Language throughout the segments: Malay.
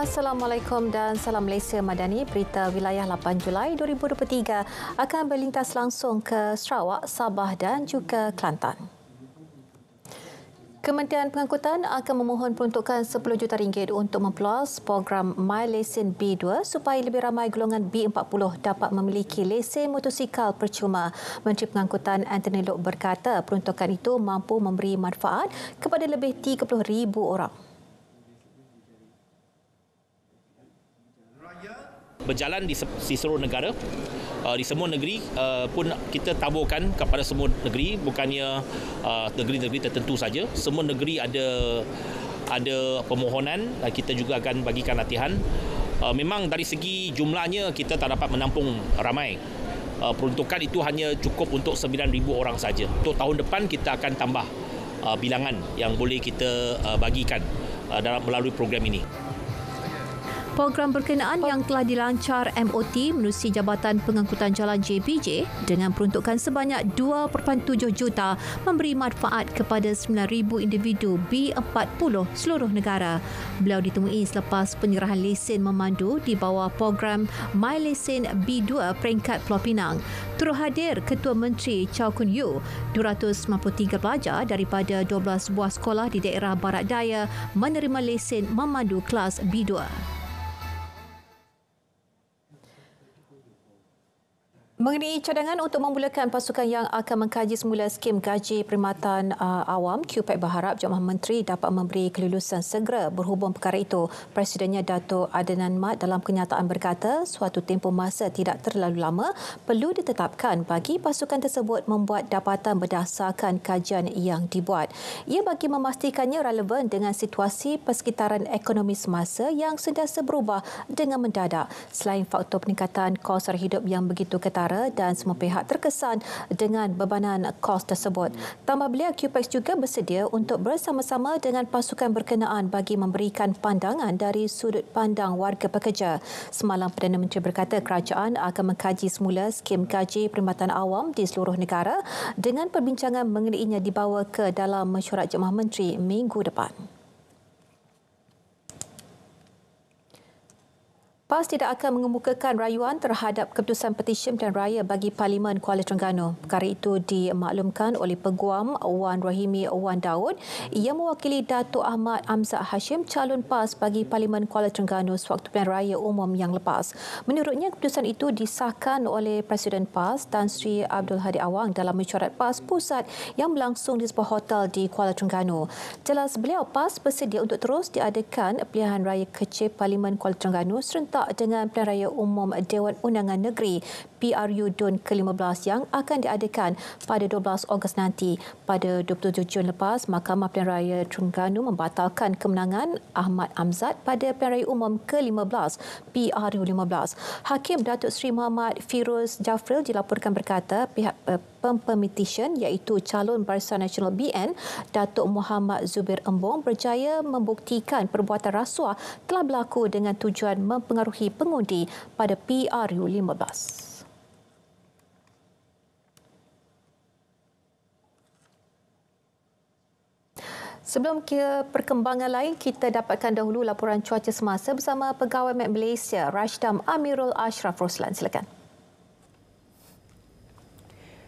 Assalamualaikum dan salam Malaysia Madani. Berita wilayah 8 Julai 2023 akan berlintas langsung ke Sarawak, Sabah dan juga Kelantan. Kementerian Pengangkutan akan memohon peruntukan RM10 juta untuk memperluas program My Lesen B2 supaya lebih ramai golongan B40 dapat memiliki lesen motosikal percuma. Menteri Pengangkutan Anthony Loke berkata peruntukan itu mampu memberi manfaat kepada lebih 30,000 orang. Berjalan di seluruh negara, di semua negeri pun kita taburkan kepada semua negeri, bukannya negeri-negeri tertentu saja. Semua negeri ada permohonan dan kita juga akan bagikan latihan. Memang dari segi jumlahnya kita tak dapat menampung ramai. Peruntukan itu hanya cukup untuk 9,000 orang saja. Untuk tahun depan kita akan tambah bilangan yang boleh kita bagikan melalui program ini. Program berkenaan yang telah dilancar MOT menerusi Jabatan Pengangkutan Jalan JPJ dengan peruntukan sebanyak 2.7 juta memberi manfaat kepada 9,000 individu B40 seluruh negara. Beliau ditemui selepas penyerahan lesen memandu di bawah program My Lesen B2 peringkat Pulau Pinang. Turut hadir Ketua Menteri Chow Kun Yew, 293 pelajar daripada 12 buah sekolah di daerah Barat Daya menerima lesen memandu kelas B2. Mengenai cadangan untuk memulakan pasukan yang akan mengkaji semula skim gaji perkhidmatan awam, QPEC berharap Jabatan Menteri dapat memberi kelulusan segera berhubung perkara itu. Presidennya Dato' Adnan Mat dalam kenyataan berkata suatu tempoh masa tidak terlalu lama perlu ditetapkan bagi pasukan tersebut membuat dapatan berdasarkan kajian yang dibuat. Ia bagi memastikannya relevan dengan situasi persekitaran ekonomi semasa yang sentiasa berubah dengan mendadak. Selain faktor peningkatan kos sara hidup yang begitu ketara dan semua pihak terkesan dengan bebanan kos tersebut. Tambah beliau, QPEX juga bersedia untuk bersama-sama dengan pasukan berkenaan bagi memberikan pandangan dari sudut pandang warga pekerja. Semalam Perdana Menteri berkata kerajaan akan mengkaji semula skim gaji perkhidmatan awam di seluruh negara dengan perbincangan mengenainya dibawa ke dalam mesyuarat Jabatan Menteri minggu depan. PAS tidak akan mengemukakan rayuan terhadap keputusan petisyen pilihan raya bagi Parlimen Kuala Terengganu. Perkara itu dimaklumkan oleh Peguam Wan Rahimi Wan Daud. Ia mewakili Datuk Ahmad Amzad Hashim, calon PAS bagi Parlimen Kuala Terengganu sewaktu pilihan raya umum yang lepas. Menurutnya, keputusan itu disahkan oleh Presiden PAS Tan Sri Abdul Hadi Awang dalam mesyuarat PAS Pusat yang berlangsung di sebuah hotel di Kuala Terengganu. Jelas beliau, PAS bersedia untuk terus diadakan pilihan raya kecil Parlimen Kuala Terengganu serentak dengan pilihan raya umum Dewan Undangan Negeri PRU DUN ke-15 yang akan diadakan pada 12 Ogos nanti. Pada 27 Jun lepas, Mahkamah Pilihan Raya Terengganu membatalkan kemenangan Ahmad Amzad pada pilihan raya umum ke-15 PRU 15. Hakim Datuk Seri Muhammad Firuz Jafril dilaporkan berkata pihak pempetisyen iaitu calon Barisan Nasional BN Datuk Muhammad Zubir Embong berjaya membuktikan perbuatan rasuah telah berlaku dengan tujuan mempengaruhi pengundi pada PRU 15. Sebelum ke perkembangan lain, kita dapatkan dahulu laporan cuaca semasa bersama Pegawai Met Malaysia Rashdam Amirul Ashraf Roslan. Silakan.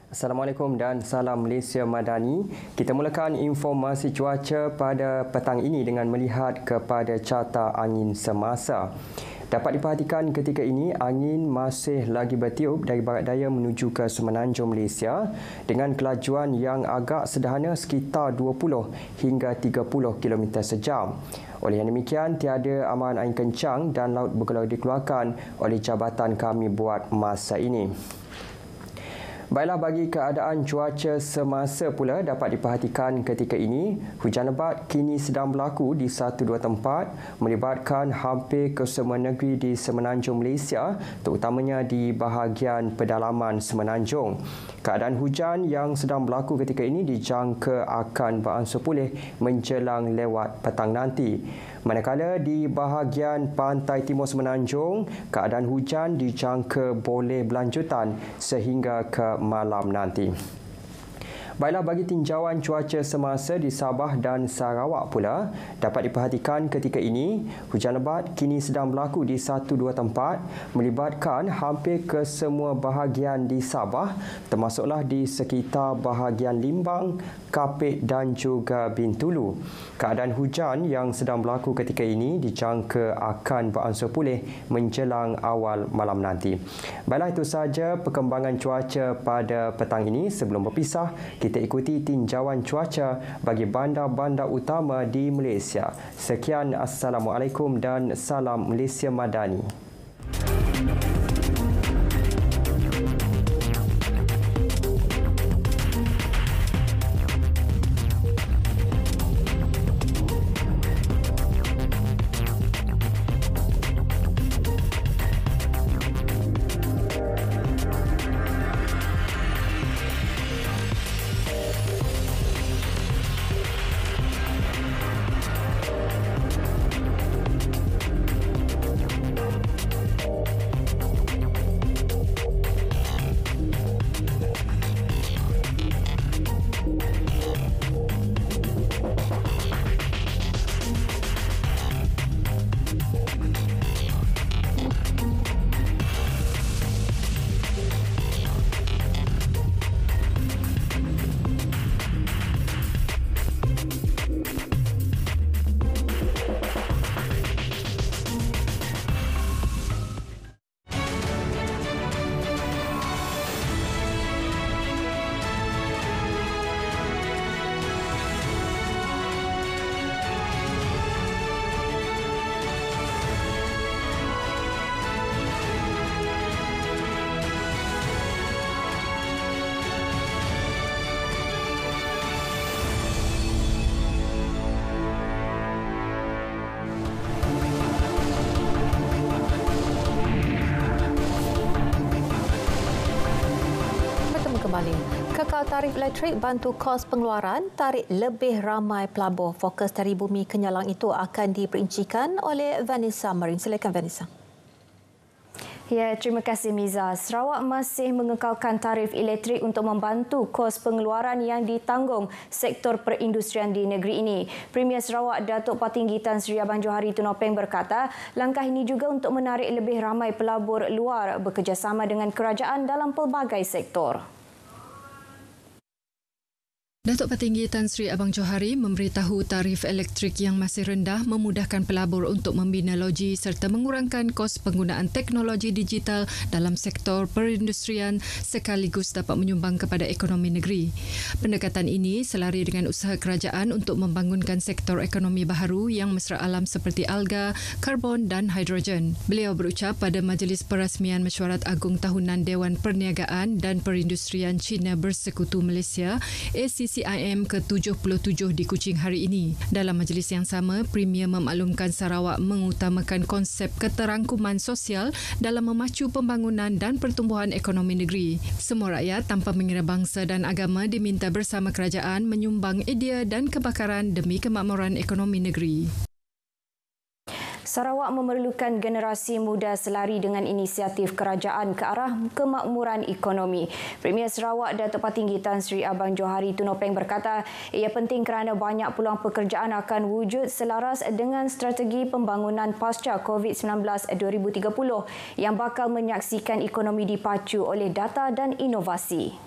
Assalamualaikum dan salam Malaysia Madani. Kita mulakan informasi cuaca pada petang ini dengan melihat kepada carta angin semasa. Dapat diperhatikan ketika ini angin masih lagi bertiup dari barat daya menuju ke semenanjung Malaysia dengan kelajuan yang agak sederhana sekitar 20 hingga 30 km sejam. Oleh yang demikian, tiada amaran angin kencang dan laut bergelora dikeluarkan oleh jabatan kami buat masa ini. Baiklah, bagi keadaan cuaca semasa pula dapat diperhatikan ketika ini, hujan lebat kini sedang berlaku di 1-2 tempat melibatkan hampir ke semua negeri di semenanjung Malaysia, terutamanya di bahagian pedalaman semenanjung. Keadaan hujan yang sedang berlaku ketika ini dijangka akan beransur pulih menjelang lewat petang nanti. Manakala di bahagian pantai timur semenanjung, keadaan hujan dijangka boleh berlanjutan sehingga ke malam nanti. Baiklah, bagi tinjauan cuaca semasa di Sabah dan Sarawak pula, dapat diperhatikan ketika ini, hujan lebat kini sedang berlaku di 1-2 tempat melibatkan hampir ke semua bahagian di Sabah, termasuklah di sekitar bahagian Limbang, Kapit dan juga Bintulu. Keadaan hujan yang sedang berlaku ketika ini dijangka akan beransur pulih menjelang awal malam nanti. Baiklah, itu sahaja perkembangan cuaca pada petang ini. Sebelum berpisah, kita ikuti tinjauan cuaca bagi bandar-bandar utama di Malaysia. Sekian, Assalamualaikum dan salam Malaysia Madani. Kekal tarif elektrik bantu kos pengeluaran, tarik lebih ramai pelabur. Fokus dari Bumi Kenyalang itu akan diperincikan oleh Vanessa Marin. Silakan Vanessa. Ya, terima kasih Miza. Sarawak masih mengekalkan tarif elektrik untuk membantu kos pengeluaran yang ditanggung sektor perindustrian di negeri ini. Premier Sarawak Datuk Patinggi Tan Sri Abang Johari Tunopeng berkata, langkah ini juga untuk menarik lebih ramai pelabur luar bekerjasama dengan kerajaan dalam pelbagai sektor. Datuk Patinggi Tan Sri Abang Johari memberitahu tarif elektrik yang masih rendah memudahkan pelabur untuk membina loji serta mengurangkan kos penggunaan teknologi digital dalam sektor perindustrian sekaligus dapat menyumbang kepada ekonomi negeri. Pendekatan ini selari dengan usaha kerajaan untuk membangunkan sektor ekonomi baharu yang mesra alam seperti alga, karbon dan hidrogen. Beliau berucap pada Majlis Perasmian Mesyuarat Agung Tahunan Dewan Perniagaan dan Perindustrian Cina Bersekutu Malaysia ACCIM ke-77 di Kuching hari ini. Dalam majlis yang sama, Premier memaklumkan Sarawak mengutamakan konsep keterangkuman sosial dalam memacu pembangunan dan pertumbuhan ekonomi negeri. Semua rakyat tanpa mengira bangsa dan agama diminta bersama kerajaan menyumbang idea dan kebakaran demi kemakmuran ekonomi negeri. Sarawak memerlukan generasi muda selari dengan inisiatif kerajaan ke arah kemakmuran ekonomi. Premier Sarawak Datuk Patinggi Tan Sri Abang Johari Tunopeng berkata, ia penting kerana banyak peluang pekerjaan akan wujud selaras dengan strategi pembangunan pasca COVID-19 2030 yang bakal menyaksikan ekonomi dipacu oleh data dan inovasi.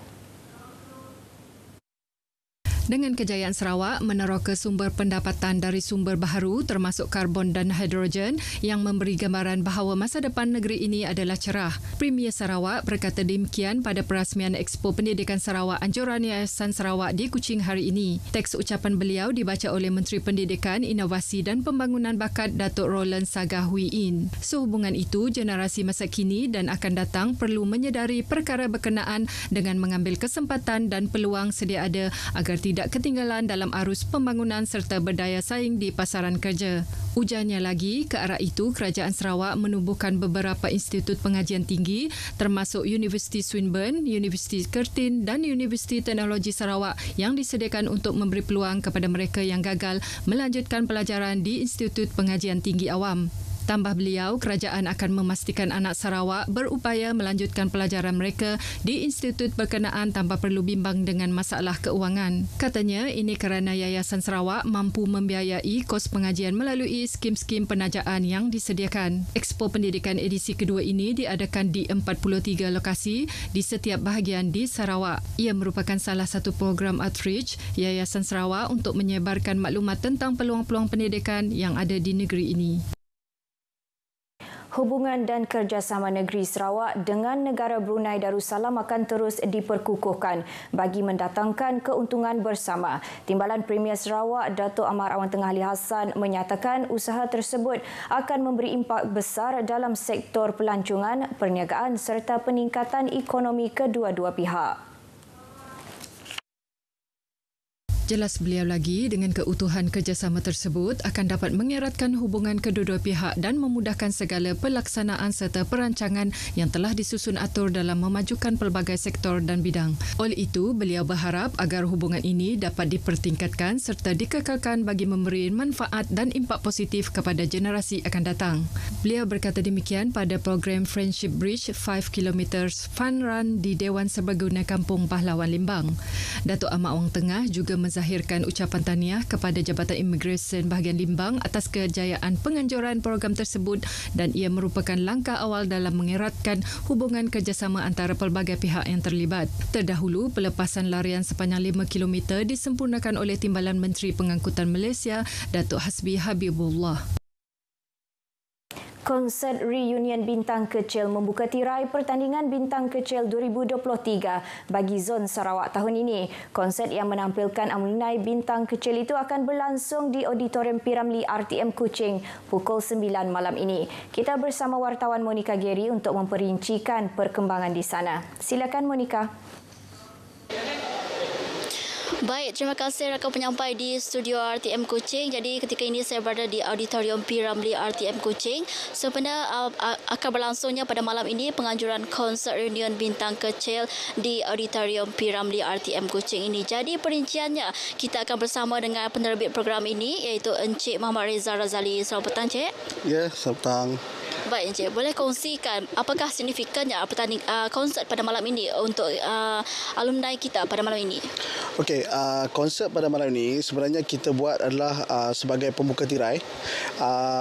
Dengan kejayaan Sarawak meneroka sumber pendapatan dari sumber baharu termasuk karbon dan hidrogen yang memberi gambaran bahawa masa depan negeri ini adalah cerah. Premier Sarawak berkata demikian pada perasmian Expo Pendidikan Sarawak Anjuran Yayasan Sarawak di Kuching hari ini. Teks ucapan beliau dibaca oleh Menteri Pendidikan, Inovasi dan Pembangunan Bakat Datuk Roland Sagah Hui In. Sehubungan itu, generasi masa kini dan akan datang perlu menyedari perkara berkenaan dengan mengambil kesempatan dan peluang sedia ada agar tidak ketinggalan dalam arus pembangunan serta berdaya saing di pasaran kerja. Ujarnya lagi, ke arah itu Kerajaan Sarawak menubuhkan beberapa institut pengajian tinggi termasuk Universiti Swinburne, Universiti Curtin dan Universiti Teknologi Sarawak yang disediakan untuk memberi peluang kepada mereka yang gagal melanjutkan pelajaran di Institut Pengajian Tinggi Awam. Tambah beliau, kerajaan akan memastikan anak Sarawak berupaya melanjutkan pelajaran mereka di institut berkenaan tanpa perlu bimbang dengan masalah keuangan. Katanya, ini kerana Yayasan Sarawak mampu membiayai kos pengajian melalui skim-skim penajaan yang disediakan. Expo Pendidikan edisi kedua ini diadakan di 43 lokasi di setiap bahagian di Sarawak. Ia merupakan salah satu program outreach Yayasan Sarawak untuk menyebarkan maklumat tentang peluang-peluang pendidikan yang ada di negeri ini. Hubungan dan kerjasama negeri Sarawak dengan negara Brunei Darussalam akan terus diperkukuhkan bagi mendatangkan keuntungan bersama. Timbalan Premier Sarawak, Datuk Amar Awang Tengah Ali Hassan menyatakan usaha tersebut akan memberi impak besar dalam sektor pelancongan, perniagaan serta peningkatan ekonomi kedua-dua pihak. Jelas beliau lagi, dengan keutuhan kerjasama tersebut akan dapat mengeratkan hubungan kedua-dua pihak dan memudahkan segala pelaksanaan serta perancangan yang telah disusun atur dalam memajukan pelbagai sektor dan bidang. Oleh itu, beliau berharap agar hubungan ini dapat dipertingkatkan serta dikekalkan bagi memberi manfaat dan impak positif kepada generasi akan datang. Beliau berkata demikian pada program Friendship Bridge 5 km Fun Run di Dewan Serbaguna Kampung Pahlawan Limbang. Datuk Amar Awang Tengah juga menzahirkan ucapan tahniah kepada Jabatan Imigresen bahagian Limbang atas kejayaan penganjuran program tersebut dan ia merupakan langkah awal dalam mengeratkan hubungan kerjasama antara pelbagai pihak yang terlibat. Terdahulu, pelepasan larian sepanjang 5 km disempurnakan oleh Timbalan Menteri Pengangkutan Malaysia, Datuk Hasbi Habibullah. Konsert reunion Bintang Kecil membuka tirai pertandingan Bintang Kecil 2023 bagi Zon Sarawak tahun ini. Konsert yang menampilkan alumni Bintang Kecil itu akan berlangsung di Auditorium P. Ramlee RTM Kuching pukul 9 malam ini. Kita bersama wartawan Monica Geri untuk memperincikan perkembangan di sana. Silakan Monica. Baik, terima kasih rakan penyampai di studio RTM Kuching. Jadi ketika ini saya berada di Auditorium P. Ramlee RTM Kuching. Sebenarnya akan berlangsungnya pada malam ini penganjuran konsert reunion Bintang Kecil di Auditorium P. Ramlee RTM Kuching ini. Jadi perinciannya kita akan bersama dengan penerbit program ini iaitu Encik Muhammad Reza Razali. Selamat petang, Encik. Ya, selamat petang. Baik, Encik. Boleh kongsikan apakah signifikannya konsert pada malam ini untuk alumni kita pada malam ini? Okey, konsert pada malam ini sebenarnya kita buat adalah sebagai pembuka tirai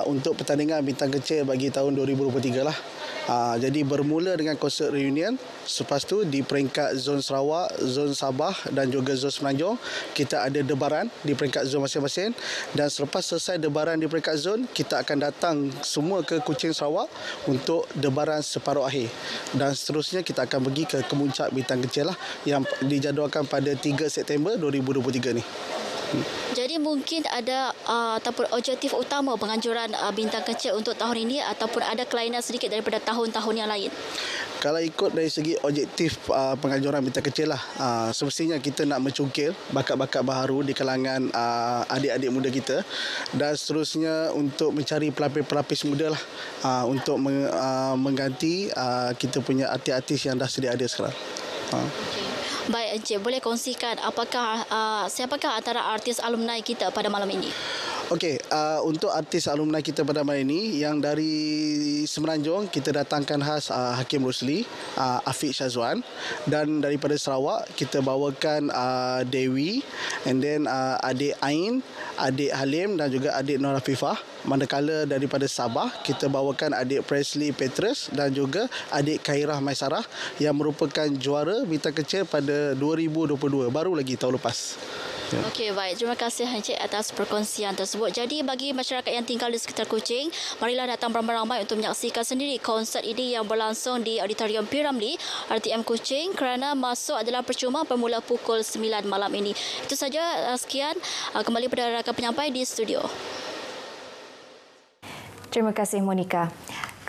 untuk pertandingan Bintang Kecil bagi tahun 2023 lah. Jadi bermula dengan konsert reunion, lepas tu di peringkat zon Sarawak, zon Sabah dan juga zon Semenanjung kita ada debaran di peringkat zon masing-masing dan selepas selesai debaran di peringkat zon kita akan datang semua ke Kuching Sarawak untuk debaran separuh akhir dan seterusnya kita akan pergi ke kemuncak Bintang Kecil lah yang dijadualkan pada 3 September 2023 ni. Jadi mungkin ada ataupun objektif utama penganjuran Bintang Kecil untuk tahun ini ataupun ada kelainan sedikit daripada tahun-tahun yang lain? Kalau ikut dari segi objektif penganjuran Bintang Kecil lah, semestinya kita nak mencungkil bakat-bakat baharu di kalangan adik-adik muda kita dan seterusnya untuk mencari pelapis-pelapis muda lah untuk mengganti kita punya artis-artis yang dah sedia ada sekarang. Okay. Baik, Encik, boleh kongsikan siapakah antara artis alumni kita pada malam ini? Okey, untuk artis alumni kita pada malam ini yang dari Semenanjung kita datangkan khas Hakim Rosli, Afiq Syazwan dan daripada Sarawak kita bawakan Dewi and then adik Ain, adik Halim dan juga adik Nur Afifah. Manakala daripada Sabah kita bawakan adik Presley Petrus dan juga adik Khairah Maisarah yang merupakan juara Bintang Kecil pada 2022, baru lagi tahun lepas. Ya. Okey, baik. Terima kasih Encik atas perkongsian tersebut. Jadi bagi masyarakat yang tinggal di sekitar Kuching, marilah datang beramai-ramai untuk menyaksikan sendiri konsert ini yang berlangsung di Auditorium P. Ramlee RTM Kuching kerana masuk adalah percuma bermula pukul 9 malam ini. Itu saja, sekian. Kembali pada rakan penyampai di studio. Terima kasih Monica.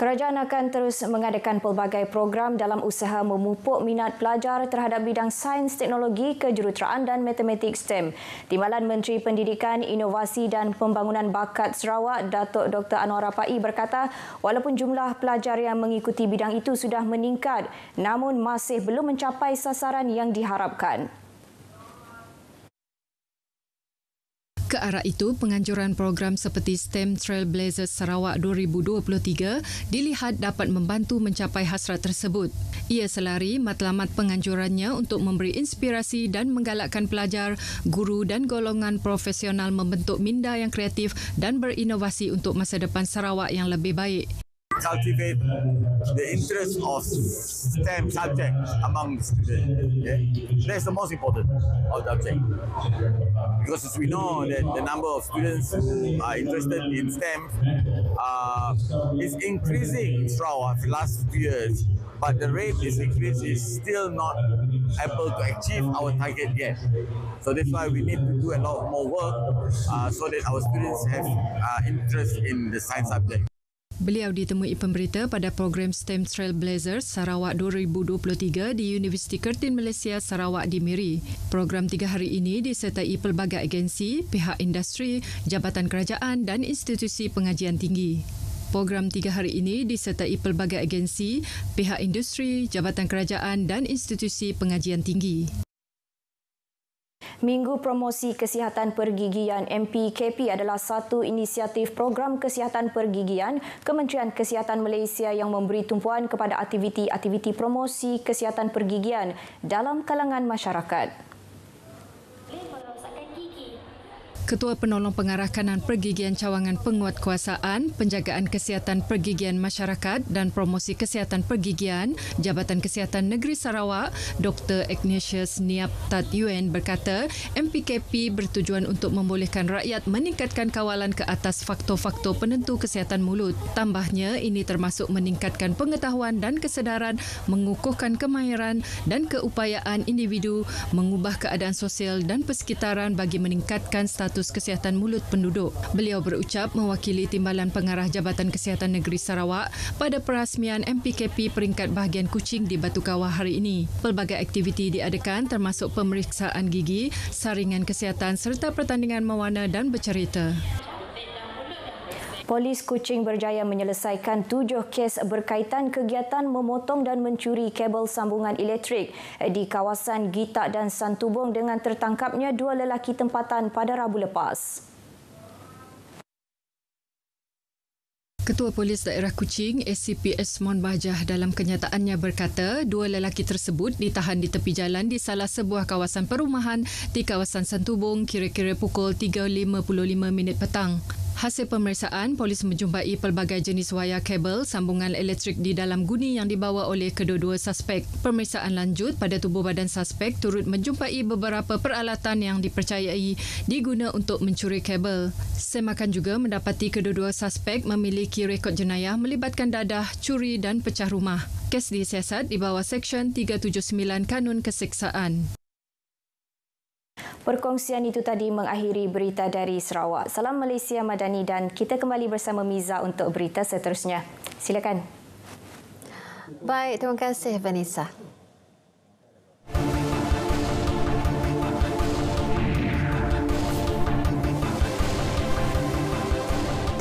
Kerajaan akan terus mengadakan pelbagai program dalam usaha memupuk minat pelajar terhadap bidang sains, teknologi, kejuruteraan dan matematik STEM. Timbalan Menteri Pendidikan, Inovasi dan Pembangunan Bakat Sarawak, Datuk Dr. Anwar Rapai berkata, walaupun jumlah pelajar yang mengikuti bidang itu sudah meningkat, namun masih belum mencapai sasaran yang diharapkan. Ke arah itu, penganjuran program seperti STEM Trailblazers Sarawak 2023 dilihat dapat membantu mencapai hasrat tersebut. Ia selari matlamat penganjurannya untuk memberi inspirasi dan menggalakkan pelajar, guru dan golongan profesional membentuk minda yang kreatif dan berinovasi untuk masa depan Sarawak yang lebih baik. Cultivate the interest of STEM subject among the students. Okay? That's the most important of the object. Because as we know that the number of students who are interested in STEM is increasing in Sarawak for the last few years, but the rate is increased is still not able to achieve our target yet. So that's why we need to do a lot more work so that our students have interest in the science subject. Beliau ditemui pemberita pada program STEM Trailblazers Sarawak 2023 di Universiti Kertin Malaysia Sarawak di Miri. Program 3 hari ini disertai pelbagai agensi, pihak industri, jabatan kerajaan dan institusi pengajian tinggi. Program 3 hari ini disertai pelbagai agensi, pihak industri, jabatan kerajaan dan institusi pengajian tinggi. Minggu Promosi Kesihatan Pergigian MPKP adalah satu inisiatif program kesihatan pergigian Kementerian Kesihatan Malaysia yang memberi tumpuan kepada aktiviti-aktiviti promosi kesihatan pergigian dalam kalangan masyarakat. Ketua Penolong Pengarah Kanan Pergigian Cawangan Penguatkuasaan, Penjagaan Kesihatan Pergigian Masyarakat dan Promosi Kesihatan Pergigian, Jabatan Kesihatan Negeri Sarawak, Dr. Ignatius Niap Tat Yuen berkata, MPKP bertujuan untuk membolehkan rakyat meningkatkan kawalan ke atas faktor-faktor penentu kesihatan mulut. Tambahnya, ini termasuk meningkatkan pengetahuan dan kesedaran, mengukuhkan kemahiran dan keupayaan individu, mengubah keadaan sosial dan persekitaran bagi meningkatkan status kesihatan mulut penduduk. Beliau berucap mewakili Timbalan Pengarah Jabatan Kesihatan Negeri Sarawak pada perasmian MPKP peringkat bahagian Kuching di Batu Kawah hari ini. Pelbagai aktiviti diadakan termasuk pemeriksaan gigi, saringan kesihatan serta pertandingan mewarna dan bercerita. Polis Kuching berjaya menyelesaikan 7 kes berkaitan kegiatan memotong dan mencuri kabel sambungan elektrik di kawasan Gitak dan Santubong dengan tertangkapnya 2 lelaki tempatan pada Rabu lepas. Ketua Polis Daerah Kuching, SCP Esmond Bajah dalam kenyataannya berkata, 2 lelaki tersebut ditahan di tepi jalan di salah sebuah kawasan perumahan di kawasan Santubong kira-kira pukul 3.55 petang. Hasil pemeriksaan, polis menjumpai pelbagai jenis wayar kabel sambungan elektrik di dalam guni yang dibawa oleh kedua-dua suspek. Pemeriksaan lanjut pada tubuh badan suspek turut menjumpai beberapa peralatan yang dipercayai diguna untuk mencuri kabel. Semakan juga mendapati kedua-dua suspek memiliki rekod jenayah melibatkan dadah, curi dan pecah rumah. Kes disiasat di bawah Seksyen 379 Kanun Keseksaan. Perkongsian itu tadi mengakhiri berita dari Sarawak. Salam Malaysia Madani dan kita kembali bersama Miza untuk berita seterusnya. Silakan. Baik, terima kasih Vanessa.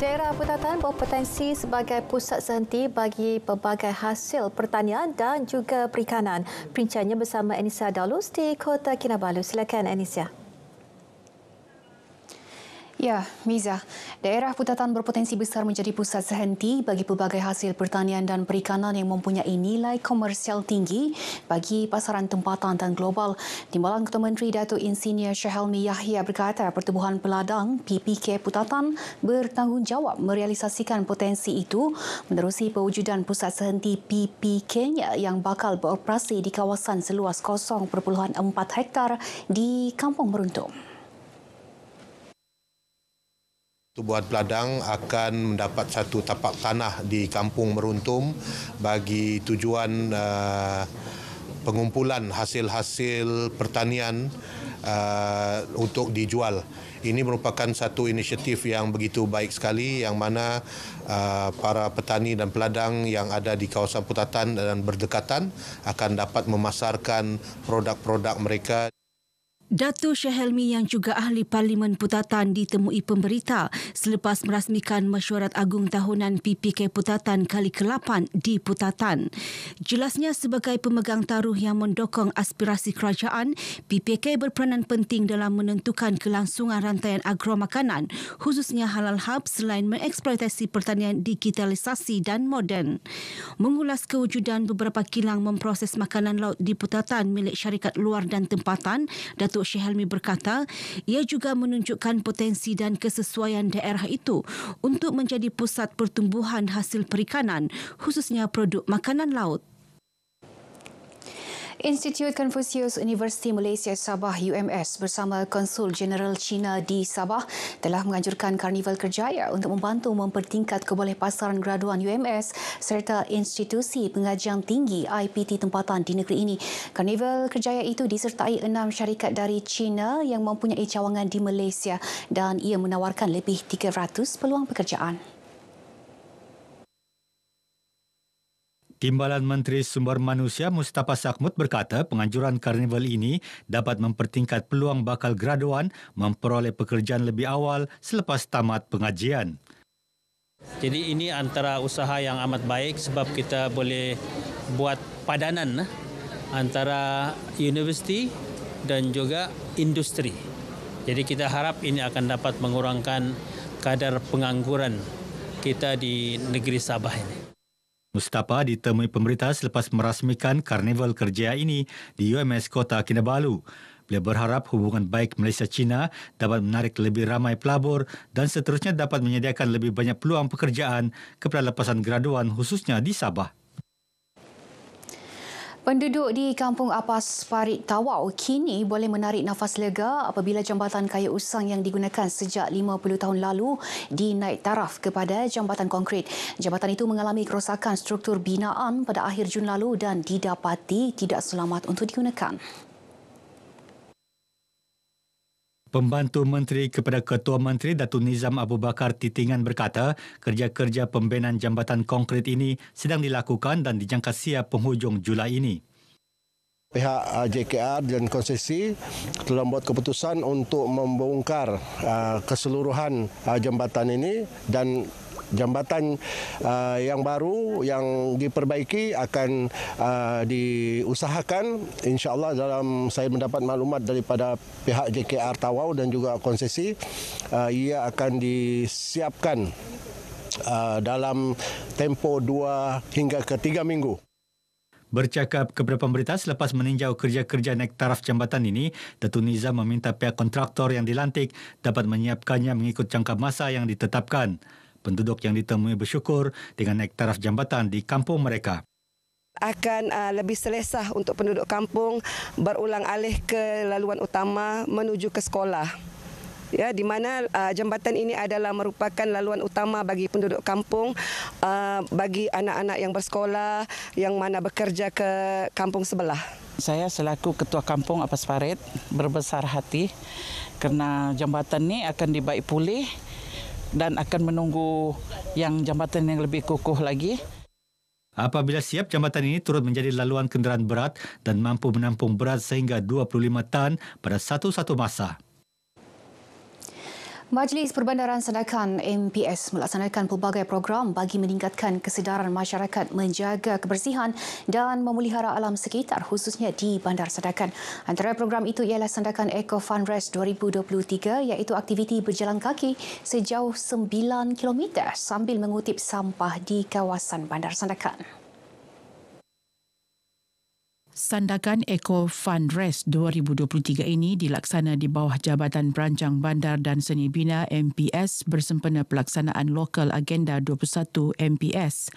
Daerah Putatan berpotensi sebagai pusat sehenti bagi pelbagai hasil pertanian dan juga perikanan. Perinciannya bersama Anissa Daulus di Kota Kinabalu. Silakan Anissa. Ya, Miza, daerah Putatan berpotensi besar menjadi pusat sehenti bagi pelbagai hasil pertanian dan perikanan yang mempunyai nilai komersial tinggi bagi pasaran tempatan dan global. Timbalan Ketua Menteri Datuk Insinyur Syahelmi Yahya berkata Pertubuhan Peladang PPK Putatan bertanggungjawab merealisasikan potensi itu menerusi pewujudan pusat sehenti PPK-nya yang bakal beroperasi di kawasan seluas 0.4 hektar di Kampung Meruntum. Pertubuhan Peladang akan mendapat satu tapak tanah di Kampung Meruntum bagi tujuan pengumpulan hasil-hasil pertanian untuk dijual. Ini merupakan satu inisiatif yang begitu baik sekali yang mana para petani dan peladang yang ada di kawasan Putatan dan berdekatan akan dapat memasarkan produk-produk mereka. Datuk Syed Helmi yang juga ahli Parlimen Putatan ditemui pemberita selepas merasmikan Mesyuarat Agung Tahunan PPK Putatan kali ke-8 di Putatan. Jelasnya sebagai pemegang taruh yang mendokong aspirasi kerajaan, PPK berperanan penting dalam menentukan kelangsungan rantaian agro-makanan, khususnya halal hub selain mengeksploitasi pertanian digitalisasi dan moden. Mengulas kewujudan beberapa kilang memproses makanan laut di Putatan milik syarikat luar dan tempatan, Datuk Syed Helmi berkata, ia juga menunjukkan potensi dan kesesuaian daerah itu untuk menjadi pusat pertumbuhan hasil perikanan, khususnya produk makanan laut. Institut Confucius Universiti Malaysia Sabah UMS bersama Konsul Jeneral China di Sabah telah menganjurkan Karnival Kerjaya untuk membantu mempertingkat kebolehpasaran graduan UMS serta institusi pengajian tinggi IPT tempatan di negeri ini. Karnival Kerjaya itu disertai 6 syarikat dari China yang mempunyai cawangan di Malaysia dan ia menawarkan lebih 300 peluang pekerjaan. Timbalan Menteri Sumber Manusia Mustafa Sakhmut berkata penganjuran karnival ini dapat mempertingkat peluang bakal graduan memperoleh pekerjaan lebih awal selepas tamat pengajian. Jadi ini antara usaha yang amat baik sebab kita boleh buat padanan antara universiti dan juga industri. Jadi kita harap ini akan dapat mengurangkan kadar pengangguran kita di negeri Sabah ini. Mustafa ditemui pemberita selepas merasmikan Karnival Kerjaya ini di UMS Kota Kinabalu. Beliau berharap hubungan baik Malaysia-China dapat menarik lebih ramai pelabur dan seterusnya dapat menyediakan lebih banyak peluang pekerjaan kepada lepasan graduan khususnya di Sabah. Penduduk di Kampung Apas Parit Tawau kini boleh menarik nafas lega apabila jambatan kayu usang yang digunakan sejak 50 tahun lalu dinaik taraf kepada jambatan konkrit. Jambatan itu mengalami kerosakan struktur binaan pada akhir Jun lalu dan didapati tidak selamat untuk digunakan. Pembantu Menteri kepada Ketua Menteri Datuk Nizam Abu Bakar Titingan berkata kerja-kerja pembenan jambatan konkrit ini sedang dilakukan dan dijangka siap penghujung Julai ini. Pihak JKR dan konsesi telah membuat keputusan untuk membongkar keseluruhan jambatan ini dan jambatan yang baru yang diperbaiki akan diusahakan insya-Allah dalam saya mendapat maklumat daripada pihak JKR Tawau dan juga konsesi ia akan disiapkan dalam tempoh 2 hingga ke 3 minggu. Bercakap kepada pemberita selepas meninjau kerja-kerja naik taraf jambatan ini, Datuk Nizam meminta pihak kontraktor yang dilantik dapat menyiapkannya mengikut jangka masa yang ditetapkan. Penduduk yang ditemui bersyukur dengan naik taraf jambatan di kampung mereka. Akan lebih selesa untuk penduduk kampung berulang alih ke laluan utama menuju ke sekolah. Ya, di mana jambatan ini adalah merupakan laluan utama bagi penduduk kampung, bagi anak-anak yang bersekolah, yang mana bekerja ke kampung sebelah. Saya selaku Ketua Kampung Apas Parit berbesar hati kerana jambatan ini akan dibaik pulih dan akan menunggu yang jambatan yang lebih kukuh lagi. Apabila siap, jambatan ini turut menjadi laluan kenderaan berat dan mampu menampung berat sehingga 25 tan pada satu-satu masa. Majlis Perbandaran Sandakan MPS melaksanakan pelbagai program bagi meningkatkan kesedaran masyarakat menjaga kebersihan dan memelihara alam sekitar khususnya di Bandar Sandakan. Antara program itu ialah Sandakan Eco Fun Race 2023 iaitu aktiviti berjalan kaki sejauh 9 km sambil mengutip sampah di kawasan Bandar Sandakan. Sandakan Eco Fun Race 2023 ini dilaksana di bawah Jabatan Perancang Bandar dan Seni Bina MPS bersempena pelaksanaan lokal Agenda 21 MPS.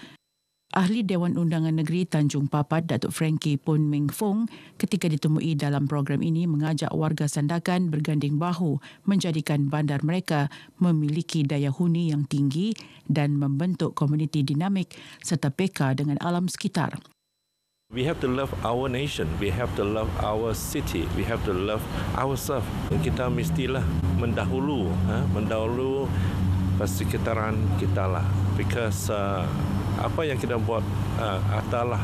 Ahli Dewan Undangan Negeri Tanjung Papat Datuk Frankie Pun Meng Fong ketika ditemui dalam program ini mengajak warga Sandakan berganding bahu menjadikan bandar mereka memiliki daya huni yang tinggi dan membentuk komuniti dinamik serta peka dengan alam sekitar. We have to love our nation, we have to love our city, we have to love ourselves. Kita mestilah mendahulu persekitaran kita lah. Because apa yang kita buat adalah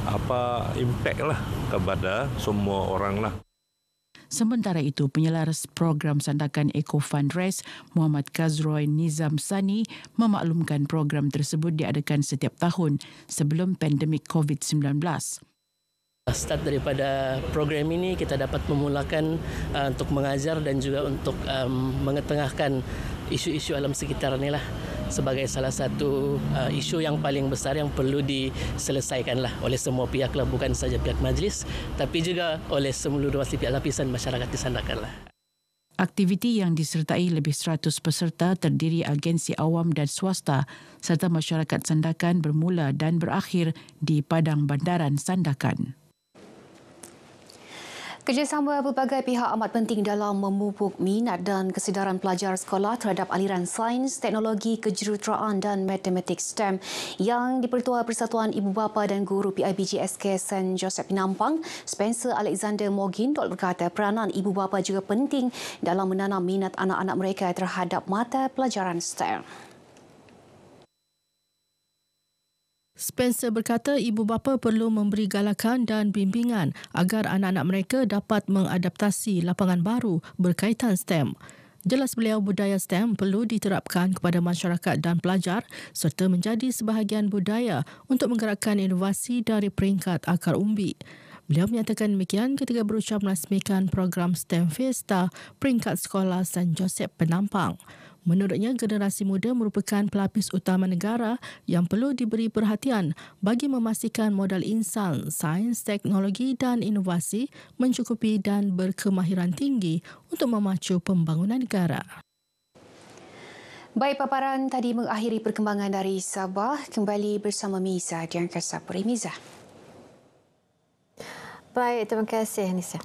apa impact lah kepada semua orang lah. Sementara itu, penyelaras program sandakan Eco Fund Rest, Muhammad Kazroy Nizam Sani, memaklumkan program tersebut diadakan setiap tahun sebelum pandemik COVID-19. Start daripada program ini kita dapat memulakan untuk mengajar dan juga untuk mengetengahkan isu-isu alam sekitar inilah sebagai salah satu isu yang paling besar yang perlu diselesaikanlah oleh semua pihak lah, bukan saja pihak majlis tapi juga oleh seluruh pihak lapisan masyarakat di Sandakan lah. Aktiviti yang disertai lebih 100 peserta terdiri agensi awam dan swasta serta masyarakat Sandakan bermula dan berakhir di Padang Bandaran Sandakan. Kerjasama pelbagai pihak amat penting dalam memupuk minat dan kesedaran pelajar sekolah terhadap aliran sains, teknologi, kejuruteraan dan matematik STEM yang dipertua Persatuan Ibu Bapa dan Guru PIBG SK St. Joseph Penampang, Spencer Alexander Morgindol berkata peranan ibu bapa juga penting dalam menanam minat anak-anak mereka terhadap mata pelajaran STEM. Spencer berkata ibu bapa perlu memberi galakan dan bimbingan agar anak-anak mereka dapat mengadaptasi lapangan baru berkaitan STEM. Jelas beliau, budaya STEM perlu diterapkan kepada masyarakat dan pelajar serta menjadi sebahagian budaya untuk menggerakkan inovasi dari peringkat akar umbi. Beliau menyatakan demikian ketika berucap merasmikan program STEM Fiesta peringkat sekolah St. Joseph Penampang. Menurutnya, generasi muda merupakan pelapis utama negara yang perlu diberi perhatian bagi memastikan modal insan, sains, teknologi dan inovasi mencukupi dan berkemahiran tinggi untuk memacu pembangunan negara. Baik, paparan tadi mengakhiri perkembangan dari Sabah. Kembali bersama Miza di Angkasa Puri. Miza. Baik, terima kasih Nisa.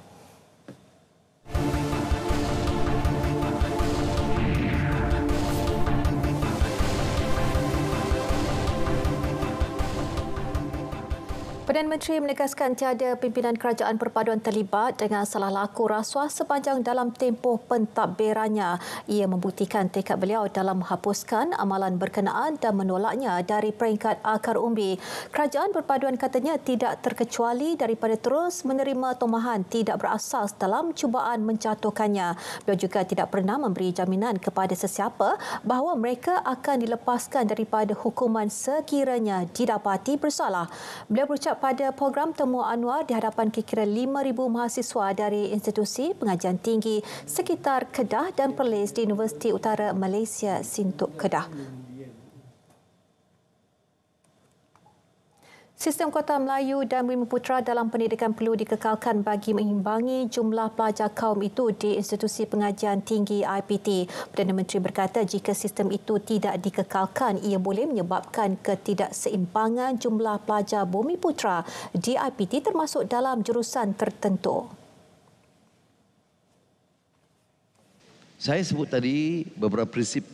Perdana Menteri menegaskan tiada pimpinan kerajaan perpaduan terlibat dengan salah laku rasuah sepanjang dalam tempoh pentadbirannya. Ia membuktikan tekad beliau dalam menghapuskan amalan berkenaan dan menolaknya dari peringkat akar umbi. Kerajaan perpaduan katanya tidak terkecuali daripada terus menerima tomahan tidak berasas dalam cubaan menjatuhkannya. Beliau juga tidak pernah memberi jaminan kepada sesiapa bahawa mereka akan dilepaskan daripada hukuman sekiranya didapati bersalah. Beliau berucap pada program Temu Anwar di hadapan kira-kira 5,000 mahasiswa dari institusi pengajian tinggi sekitar Kedah dan Perlis di Universiti Utara Malaysia Sintuk Kedah. Sistem Kota Melayu dan Bumiputera dalam pendidikan perlu dikekalkan bagi mengimbangi jumlah pelajar kaum itu di institusi pengajian tinggi IPT. Perdana Menteri berkata jika sistem itu tidak dikekalkan, ia boleh menyebabkan ketidakseimbangan jumlah pelajar Bumiputera di IPT termasuk dalam jurusan tertentu. Saya sebut tadi beberapa prinsip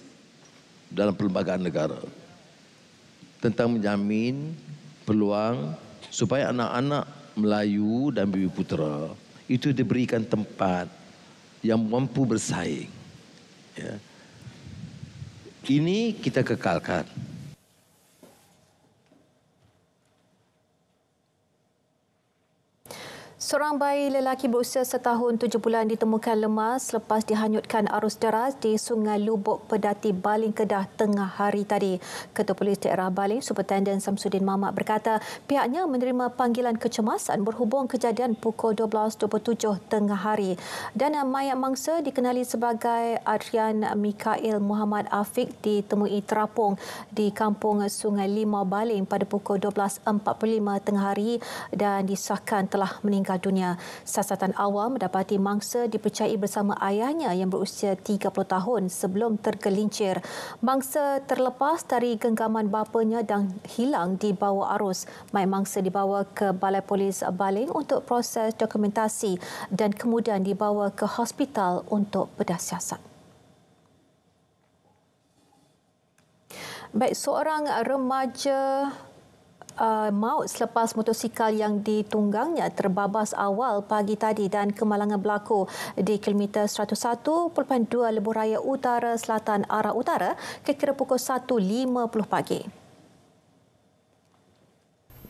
dalam perlembagaan negara tentang menjamin peluang supaya anak-anak Melayu dan Bumiputera itu diberikan tempat yang mampu bersaing. Ya. Ini kita kekalkan. Seorang bayi lelaki berusia setahun 7 bulan ditemukan lemas selepas dihanyutkan arus deras di Sungai Lubuk Pedati Baling Kedah tengah hari tadi. Ketua Polis Daerah Baling, Superintendent Samsudin Mamat berkata pihaknya menerima panggilan kecemasan berhubung kejadian pukul 12.27 tengah hari. Dan mayat mangsa dikenali sebagai Adrian Mikael Muhammad Afiq ditemui terapung di Kampung Sungai Limau Baling pada pukul 12.45 tengah hari dan disahkan telah meninggal dunia. Siasatan awam mendapati mangsa dipercayai bersama ayahnya yang berusia 30 tahun sebelum tergelincir. Mangsa terlepas dari genggaman bapanya dan hilang di bawah arus. Mayat mangsa dibawa ke Balai Polis Baling untuk proses dokumentasi dan kemudian dibawa ke hospital untuk bedah siasat. Baik, seorang remaja maut selepas motosikal yang ditunggangnya terbabas awal pagi tadi dan kemalangan berlaku di kilometer 101.2 Lebuh Raya Utara Selatan arah utara kira-kira pukul 1.50 pagi.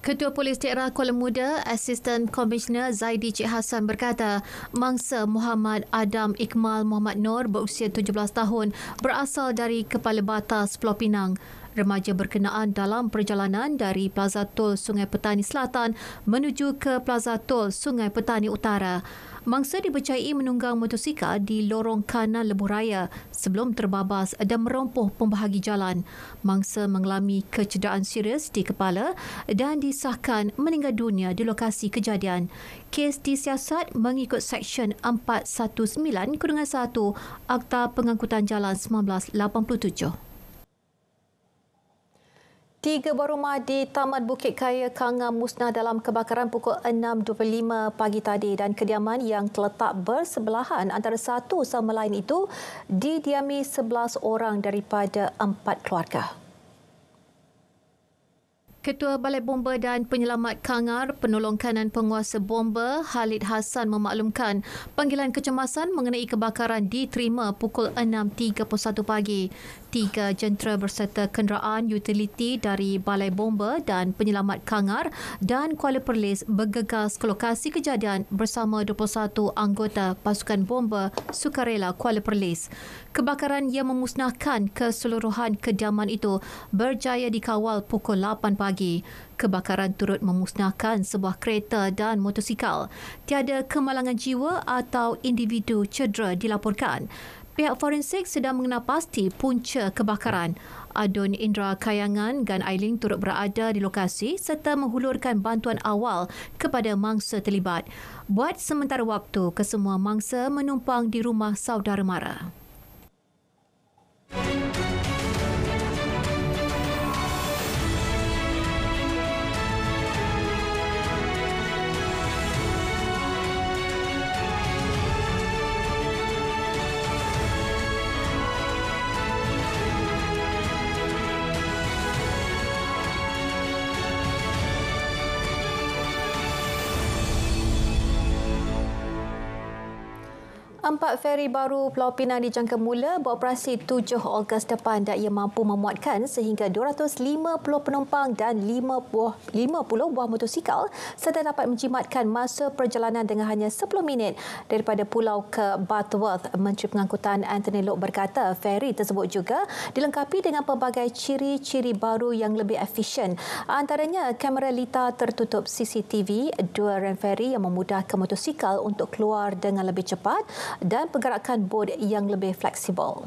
Ketua Polis Daerah Kuala Muda, Asisten Komisioner Zaidi Cik Hassan berkata, mangsa Muhammad Adam Iqmal Muhammad Nur berusia 17 tahun berasal dari Kepala Batas Pulau Pinang. Remaja berkenaan dalam perjalanan dari Plaza Tol Sungai Petani Selatan menuju ke Plaza Tol Sungai Petani Utara. Mangsa dipercayai menunggang motosikal di lorong kanan lebuh raya sebelum terbabas dan merompoh pembahagi jalan. Mangsa mengalami kecederaan serius di kepala dan disahkan meninggal dunia di lokasi kejadian. Kes disiasat mengikut Seksyen 419-1 Akta Pengangkutan Jalan 1987. 3 buah rumah di Taman Bukit Kaya Kanga musnah dalam kebakaran pukul 6.25 pagi tadi dan kediaman yang terletak bersebelahan antara satu sama lain itu didiami 11 orang daripada 4 keluarga. Ketua Balai Bomba dan Penyelamat Kangar, Penolong Kanan Penguasa Bomba, Khalid Hassan memaklumkan panggilan kecemasan mengenai kebakaran diterima pukul 6.31 pagi. 3 jentera berserta kenderaan utiliti dari Balai Bomba dan Penyelamat Kangar dan Kuala Perlis bergegas ke lokasi kejadian bersama 21 anggota pasukan bomba sukarela Kuala Perlis. Kebakaran yang memusnahkan keseluruhan kediaman itu berjaya dikawal pukul 8 pagi. Kebakaran turut memusnahkan sebuah kereta dan motosikal. Tiada kemalangan jiwa atau individu cedera dilaporkan. Pihak forensik sedang mengenal pasti punca kebakaran. Adun Indra Kayangan dan Ailing turut berada di lokasi serta menghulurkan bantuan awal kepada mangsa terlibat. Buat sementara waktu, kesemua mangsa menumpang di rumah saudara mara. Empat feri baru Pulau Pinang dijangka mula beroperasi 7 Ogos depan dan ia mampu memuatkan sehingga 250 penumpang dan 50 buah motosikal serta dapat menjimatkan masa perjalanan dengan hanya 10 minit daripada pulau ke Butterworth. Menteri Pengangkutan Anthony Loke berkata feri tersebut juga dilengkapi dengan pelbagai ciri-ciri baru yang lebih efisien. Antaranya kamera lita tertutup CCTV, dual rem feri yang memudahkan motosikal untuk keluar dengan lebih cepat dan pergerakan bot yang lebih fleksibel.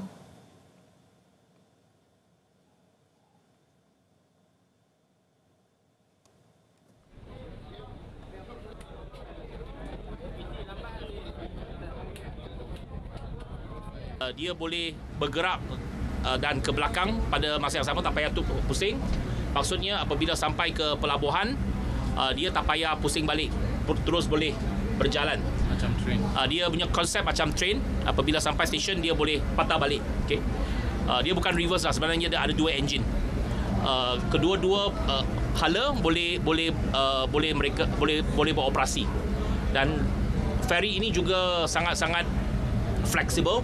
Dia boleh bergerak dan ke belakang pada masa yang sama, tak payah pusing. Maksudnya apabila sampai ke pelabuhan, dia tak payah pusing balik, terus boleh berjalan. Macam train. Dia punya konsep macam train. Apabila sampai stesen dia boleh patah balik. Okay. Dia bukan reverse lah. Sebenarnya dia ada 2 enjin. Kedua-dua hala boleh beroperasi. Dan feri ini juga sangat-sangat fleksibel.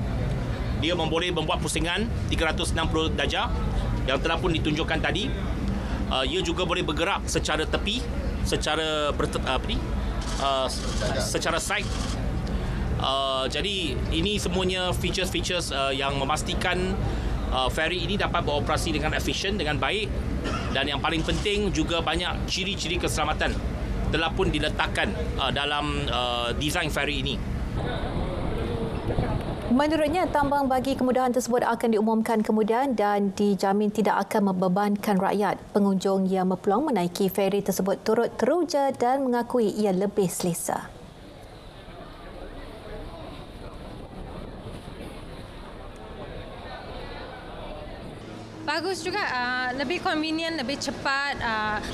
Dia boleh membuat pusingan 360 darjah yang telah pun ditunjukkan tadi. Ia juga boleh bergerak secara tepi, secara secara side. Jadi ini semuanya features yang memastikan feri ini dapat beroperasi dengan efisien, dengan baik, dan yang paling penting juga banyak ciri-ciri keselamatan telah pun diletakkan dalam desain feri ini. Menurutnya, tambang bagi kemudahan tersebut akan diumumkan kemudian dan dijamin tidak akan membebankan rakyat. Pengunjung yang berpeluang menaiki feri tersebut turut teruja dan mengakui ia lebih selesa. Bagus juga, lebih convenient, lebih cepat,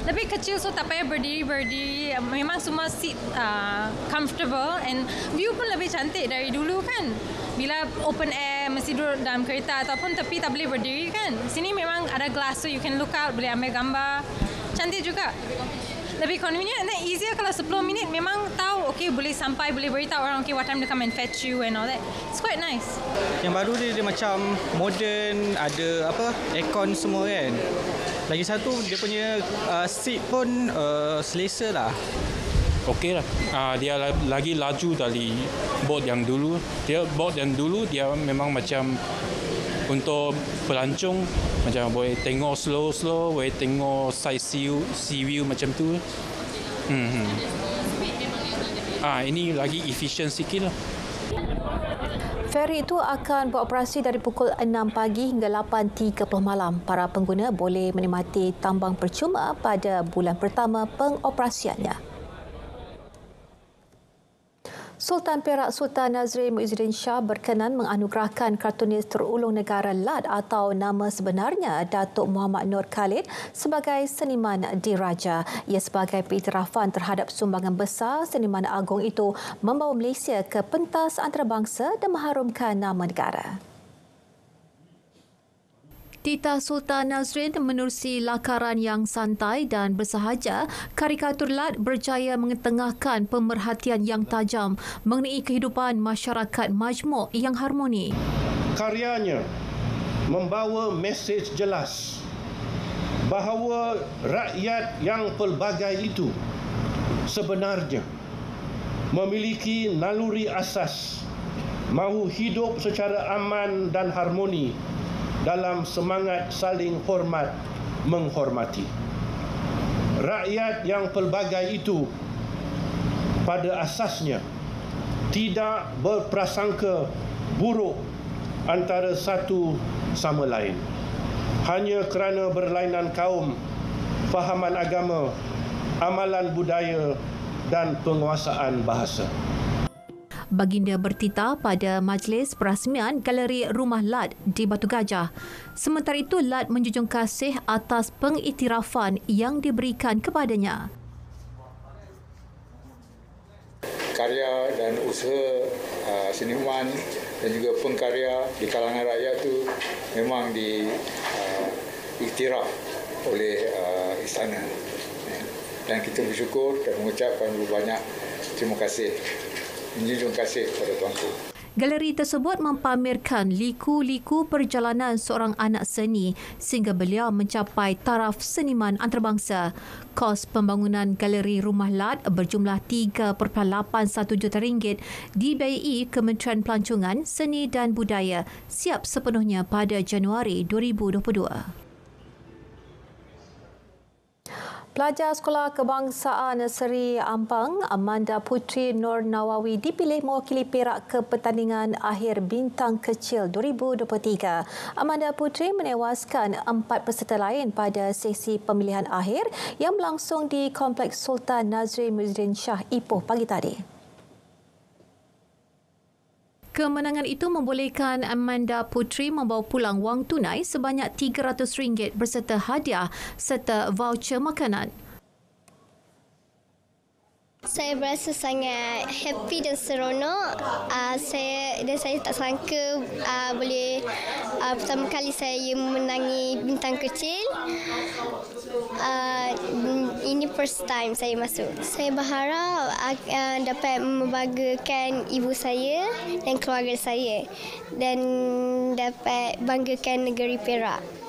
lebih kecil so tak payah berdiri. Memang semua seat comfortable and view pun lebih cantik dari dulu kan. Bila open air mesti duduk dalam kereta ataupun tepi tak boleh berdiri kan. Sini memang ada glass so you can look out, boleh ambil gambar. Cantik juga. Lebih convenient and then easier kalau 10 minit memang tahu okay boleh sampai, boleh beritahu orang okay what time to come and fetch you and all that. It's quite nice. Yang baru dia macam modern, ada aircon semua kan. Lagi satu, dia punya seat pun selesa lah. Okey lah. Dia lagi laju dari bot yang dulu. Bot yang dulu dia memang macam untuk pelancong macam boleh tengok slow, boleh tengok side sea view macam tu. Ini lagi efisien sikit lah. Feri itu akan beroperasi dari pukul 6 pagi hingga 8.30 malam. Para pengguna boleh menikmati tambang percuma pada bulan pertama pengoperasiannya. Sultan Perak Sultan Nazrin Muizzuddin Shah berkenan menganugerahkan kartunis terulung negara LAT atau nama sebenarnya Datuk Muhammad Nur Khalid sebagai seniman diraja. Ia sebagai pengiktirafan terhadap sumbangan besar seniman agung itu membawa Malaysia ke pentas antarabangsa dan mengharumkan nama negara. Titah Sultan Nazrin menerusi lakaran yang santai dan bersahaja, karikatur LAT berjaya mengetengahkan pemerhatian yang tajam mengenai kehidupan masyarakat majmuk yang harmoni. Karyanya membawa mesej jelas bahawa rakyat yang pelbagai itu sebenarnya memiliki naluri asas mahu hidup secara aman dan harmoni dalam semangat saling hormat menghormati. Rakyat yang pelbagai itu pada asasnya tidak berprasangka buruk antara satu sama lain. Hanya kerana berlainan kaum, fahaman agama, amalan budaya dan penguasaan bahasa. Baginda bertitah pada majlis perasmian Galeri Rumah LAT di Batu Gajah. Sementara itu, LAT menjunjung kasih atas pengiktirafan yang diberikan kepadanya. Karya dan usaha seniman dan juga pengkarya di kalangan rakyat itu memang diiktiraf oleh istana. Dan kita bersyukur dan mengucapkan banyak terima kasih. Menjunjung kasih kepada Tuanku. Galeri tersebut mempamerkan liku-liku perjalanan seorang anak seni sehingga beliau mencapai taraf seniman antarabangsa. Kos pembangunan Galeri Rumah LAT berjumlah RM3.81 juta dibiayai Kementerian Pelancongan, Seni dan Budaya, siap sepenuhnya pada Januari 2022. Pelajar Sekolah Kebangsaan Seri Ampang, Amanda Putri Nur Nawawi dipilih mewakili Perak ke pertandingan akhir Bintang Kecil 2023. Amanda Putri menewaskan 4 peserta lain pada sesi pemilihan akhir yang berlangsung di Kompleks Sultan Nazrin Muizzuddin Shah Ipoh pagi tadi. Kemenangan itu membolehkan Amanda Putri membawa pulang wang tunai sebanyak RM300 berserta hadiah serta voucher makanan. Saya berasa sangat happy dan seronok. Saya tak sangka boleh pertama kali saya menangi Bintang Kecil. Ini first time saya masuk. Saya berharap dapat membanggakan ibu saya dan keluarga saya dan dapat banggakan negeri Perak.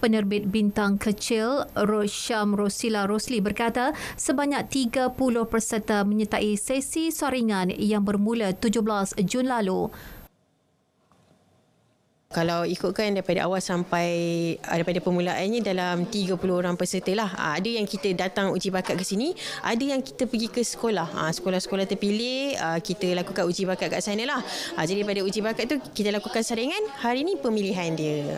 Penerbit Bintang Kecil Rosham Rosila Rosli berkata sebanyak 30 peserta menyertai sesi saringan yang bermula 17 Jun lalu. Kalau ikutkan daripada awal sampai daripada permulaannya dalam 30 orang peserta lah. Ada yang kita datang uji bakat ke sini, ada yang kita pergi ke sekolah. Sekolah-sekolah terpilih, kita lakukan uji bakat kat sana lah. Jadi daripada uji bakat tu kita lakukan saringan, hari ni pemilihan dia.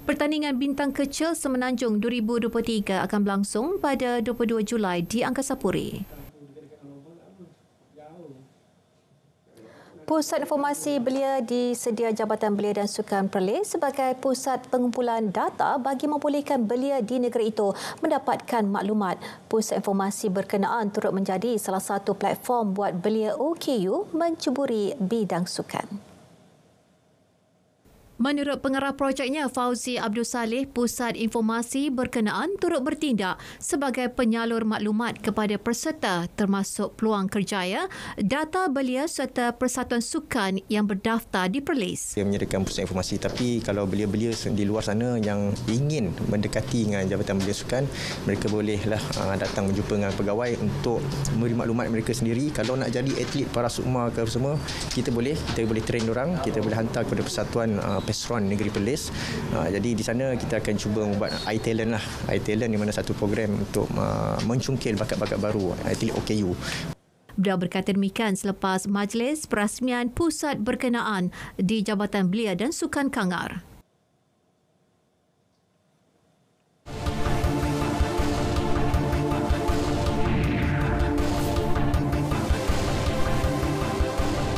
Pertandingan Bintang Kecil Semenanjung 2023 akan berlangsung pada 22 Julai di Angkasa Puri. Pusat Informasi Belia disedia Jabatan Belia dan Sukan Perlis sebagai pusat pengumpulan data bagi membolehkan belia di negeri itu mendapatkan maklumat. Pusat informasi berkenaan turut menjadi salah satu platform buat belia OKU mencuburi bidang sukan. Menurut pengarah projeknya Fauzi Abdul Saleh, Pusat Informasi Berkenaan turut bertindak sebagai penyalur maklumat kepada peserta termasuk peluang kerjaya, data belia serta persatuan sukan yang berdaftar di Perlis. Dia menyediakan pusat informasi, tapi kalau belia-belia di luar sana yang ingin mendekati dengan Jabatan Belia Sukan, mereka bolehlah datang berjumpa dengan pegawai untuk memberi maklumat mereka sendiri. Kalau nak jadi atlet para sukma ke semua, kita boleh train orang, kita boleh hantar kepada Persatuan Pesron Negeri Perlis. Jadi di sana kita akan cuba membuat iTalent lah. iTalent di mana satu program untuk mencungkil bakat-bakat baru, atlet OKU. Beliau berkata demikian selepas majlis perasmian pusat berkenaan di Jabatan Belia dan Sukan Kangar.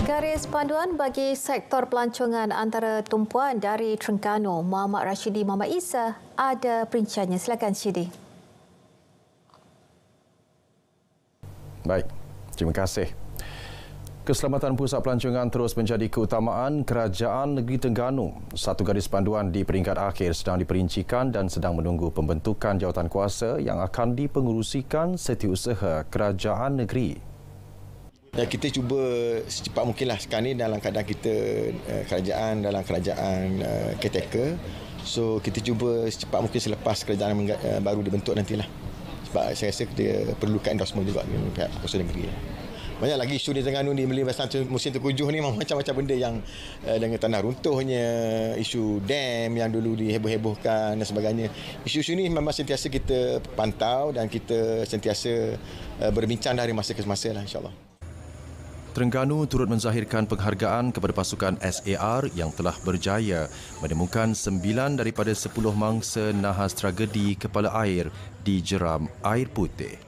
Garis panduan bagi sektor pelancongan antara tumpuan dari Terengganu, Muhammad Rashidi Muhammad Isa ada perinciannya. Silakan Syedi. Baik, terima kasih. Keselamatan pusat pelancongan terus menjadi keutamaan Kerajaan Negeri Terengganu. Satu garis panduan di peringkat akhir sedang diperincikan dan sedang menunggu pembentukan jawatankuasa yang akan dipengerusikan Setiausaha Kerajaan Negeri. Kita cuba secepat mungkinlah sekarang ni dalam keadaan kita kerajaan dalam kerajaan caretaker. So kita cuba secepat mungkin selepas kerajaan baru dibentuk nantilah. Sebab saya rasa dia perlukan endorsement juga dengan pihak kuasa negeri. Banyak lagi isu di Terengganu ni, musim terkujuh ni macam-macam benda yang dengan tanah runtuhnya, isu dam yang dulu diheboh-hebohkan dan sebagainya. Isu-isu ni memang sentiasa kita pantau dan kita sentiasa berbincang dari masa ke masa lah, insyaAllah. Terengganu turut menzahirkan penghargaan kepada pasukan SAR yang telah berjaya menemukan 9 daripada 10 mangsa nahas tragedi kepala air di jeram air putih.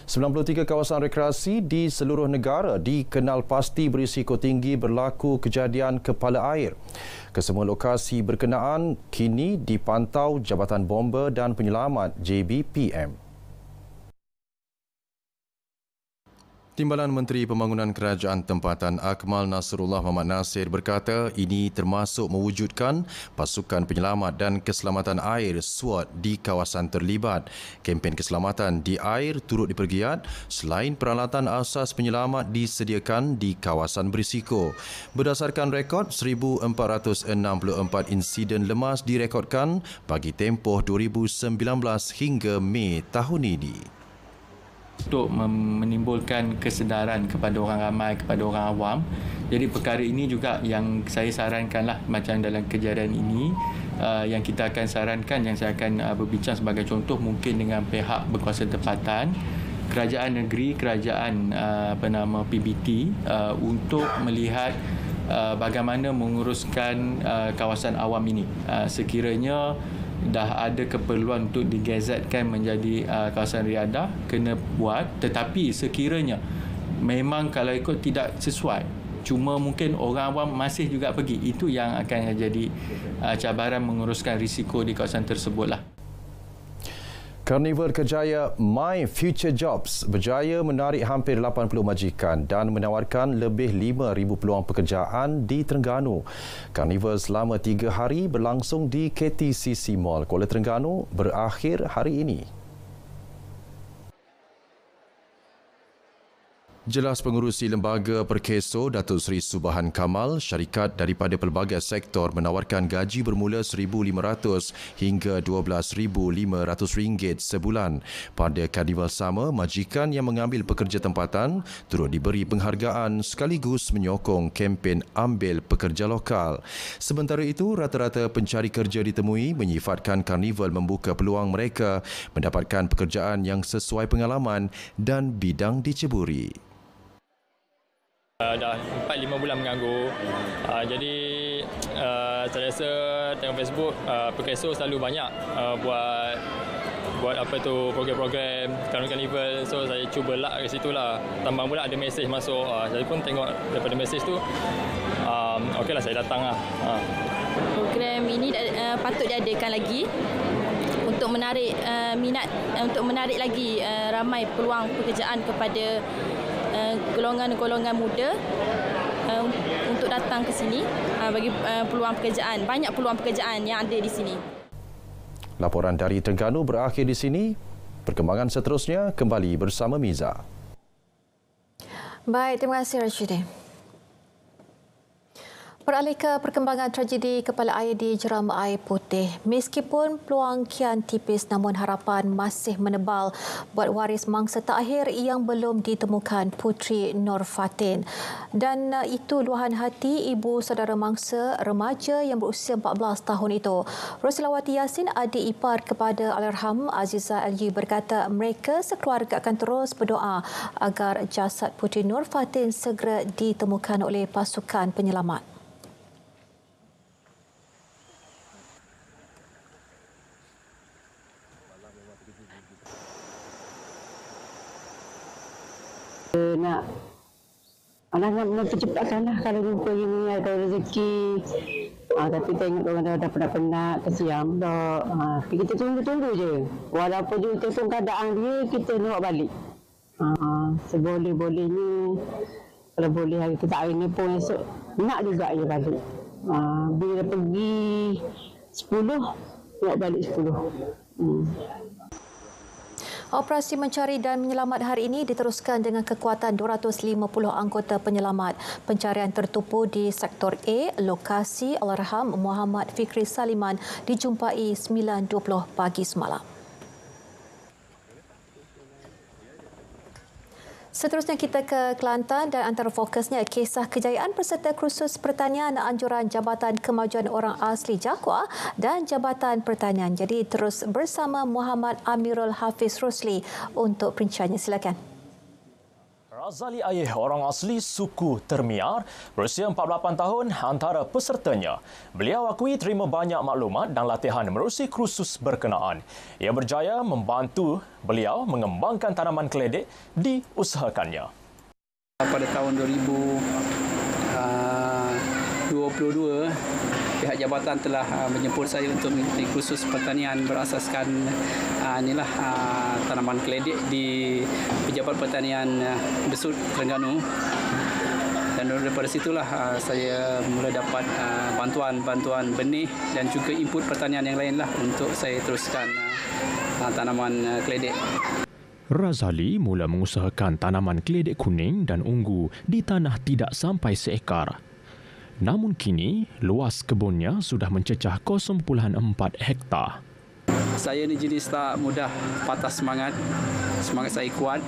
93 kawasan rekreasi di seluruh negara dikenal pasti berisiko tinggi berlaku kejadian kepala air. Kesemua lokasi berkenaan kini dipantau Jabatan Bomba dan Penyelamat JBPM. Timbalan Menteri Pembangunan Kerajaan Tempatan Akmal Nasrullah Muhammad Nasir berkata ini termasuk mewujudkan pasukan penyelamat dan keselamatan air SWAT di kawasan terlibat. Kempen keselamatan di air turut dipergiat selain peralatan asas penyelamat disediakan di kawasan berisiko. Berdasarkan rekod, 1,464 insiden lemas direkodkan bagi tempoh 2019 hingga Mei tahun ini. Untuk menimbulkan kesedaran kepada orang ramai, kepada orang awam. Jadi perkara ini juga yang saya sarankanlah macam dalam kejadian ini yang kita akan sarankan, yang saya akan berbincang sebagai contoh mungkin dengan pihak berkuasa tempatan, kerajaan negeri, kerajaan PBT untuk melihat bagaimana menguruskan kawasan awam ini. Sekiranya dah ada keperluan untuk digazetkan menjadi kawasan riadah, kena buat. Tetapi sekiranya memang kalau ikut tidak sesuai, cuma mungkin orang awam masih juga pergi, itu yang akan jadi cabaran menguruskan risiko di kawasan tersebutlah. Karnival Kerjaya My Future Jobs berjaya menarik hampir 80 majikan dan menawarkan lebih 5,000 peluang pekerjaan di Terengganu. Karnival selama 3 hari berlangsung di KTCC Mall Kuala Terengganu berakhir hari ini. Jelas pengurusi Lembaga Perkeso Datuk Seri Subahan Kamal, syarikat daripada pelbagai sektor menawarkan gaji bermula RM1,500 hingga RM12,500 sebulan. Pada karnival sama, majikan yang mengambil pekerja tempatan turut diberi penghargaan sekaligus menyokong kempen Ambil Pekerja Lokal. Sementara itu, rata-rata pencari kerja ditemui menyifatkan karnival membuka peluang mereka mendapatkan pekerjaan yang sesuai pengalaman dan bidang diceburi. Dah 4-5 bulan menganggur. Jadi saya rasa tengok Facebook, Perkeso selalu banyak buat apa tu program-program karnival. So saya cuba lah ke situ lah. Tambah pula ada mesej masuk. Saya pun tengok daripada mesej tu. Okeylah saya datang lah. Program ini patut diadakan lagi untuk menarik minat, untuk menarik lagi ramai peluang pekerjaan kepada golongan-golongan muda untuk untuk datang ke sini bagi peluang pekerjaan. Banyak peluang pekerjaan yang ada di sini. Laporan dari Terengganu berakhir di sini. Perkembangan seterusnya kembali bersama Miza. Baik, terima kasih Rashidin. Beralih ke perkembangan tragedi kepala air di Jeram Air Putih. Meskipun peluang kian tipis, namun harapan masih menebal buat waris mangsa terakhir yang belum ditemukan, Puteri Nur Fatin. Dan itu luahan hati ibu saudara mangsa remaja yang berusia 14 tahun itu. Roslawati Yassin, adik ipar kepada Allahyarham Aziza LG, berkata mereka sekeluarga akan terus berdoa agar jasad Puteri Nur Fatin segera ditemukan oleh pasukan penyelamat. Nak mempercepatkanlah kalau jumpa ini ada rezeki. Tapi tengok orang dah penat-penat, kesian dah. Tapi kita tunggu-tunggu je. Walaupun juga tengok keadaan dia, kita nak balik. Seboleh-bolehnya, kalau boleh hari kita hari ni pun esok, nak juga dia balik. Bila pergi 10, nak balik 10. Operasi mencari dan menyelamat hari ini diteruskan dengan kekuatan 250 anggota penyelamat. Pencarian tertumpu di sektor A, lokasi Allahyarham Muhammad Fikri Saliman dijumpai 9.20 pagi semalam. Seterusnya kita ke Kelantan dan antara fokusnya kisah kejayaan peserta kursus pertanian anjuran Jabatan Kemajuan Orang Asli Jaguar dan Jabatan Pertanian. Jadi terus bersama Muhammad Amirul Hafiz Rosli untuk perinciannya. Silakan. Razali Ayeh, orang asli suku Termiar, berusia 48 tahun, antara pesertanya. Beliau akui terima banyak maklumat dan latihan menerusi kursus berkenaan. Ia berjaya membantu beliau mengembangkan tanaman keledek diusahakannya. Pada tahun 2022, pihak jabatan telah menjemput saya untuk mengikuti kursus pertanian berasaskan tanaman keledek di Pejabat Pertanian Besut, Terengganu. Dan daripada situlah saya mula dapat bantuan benih dan juga input pertanian yang lainlah untuk saya teruskan tanaman keledek. Razali mula mengusahakan tanaman keledek kuning dan ungu di tanah tidak sampai seekar. Namun kini, luas kebunnya sudah mencecah 0.4 hektar. Saya ni jenis tak mudah patah semangat. Semangat saya kuat.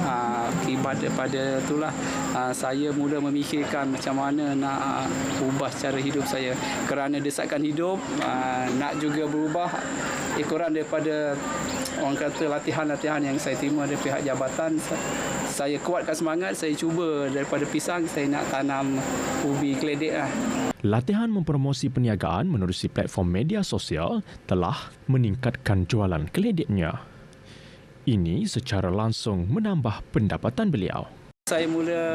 Akibat daripada itulah saya mula memikirkan macam mana nak ubah cara hidup saya. Kerana desakan hidup, nak juga berubah ekoran daripada orang kata latihan-latihan yang saya terima dari pihak jabatan. Saya kuatkan semangat, saya cuba daripada pisang, saya nak tanam ubi keledek lah. Latihan mempromosi perniagaan menerusi platform media sosial telah meningkatkan jualan keledeknya. Ini secara langsung menambah pendapatan beliau. Saya mula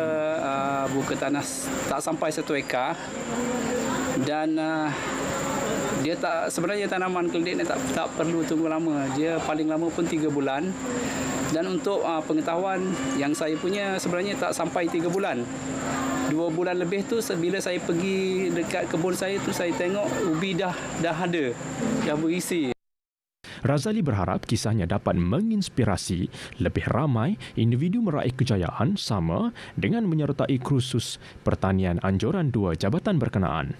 buka tanah tak sampai 1 ekar dan dia tak, sebenarnya tanaman keledek ni tak perlu tunggu lama. Dia paling lama pun 3 bulan. Dan untuk pengetahuan yang saya punya sebenarnya tak sampai 3 bulan. 2 bulan lebih tu bila saya pergi dekat kebun saya tu, saya tengok ubi dah ada, dah berisi. Razali berharap kisahnya dapat menginspirasi lebih ramai individu meraih kejayaan sama dengan menyertai kursus pertanian anjuran 2 jabatan berkenaan.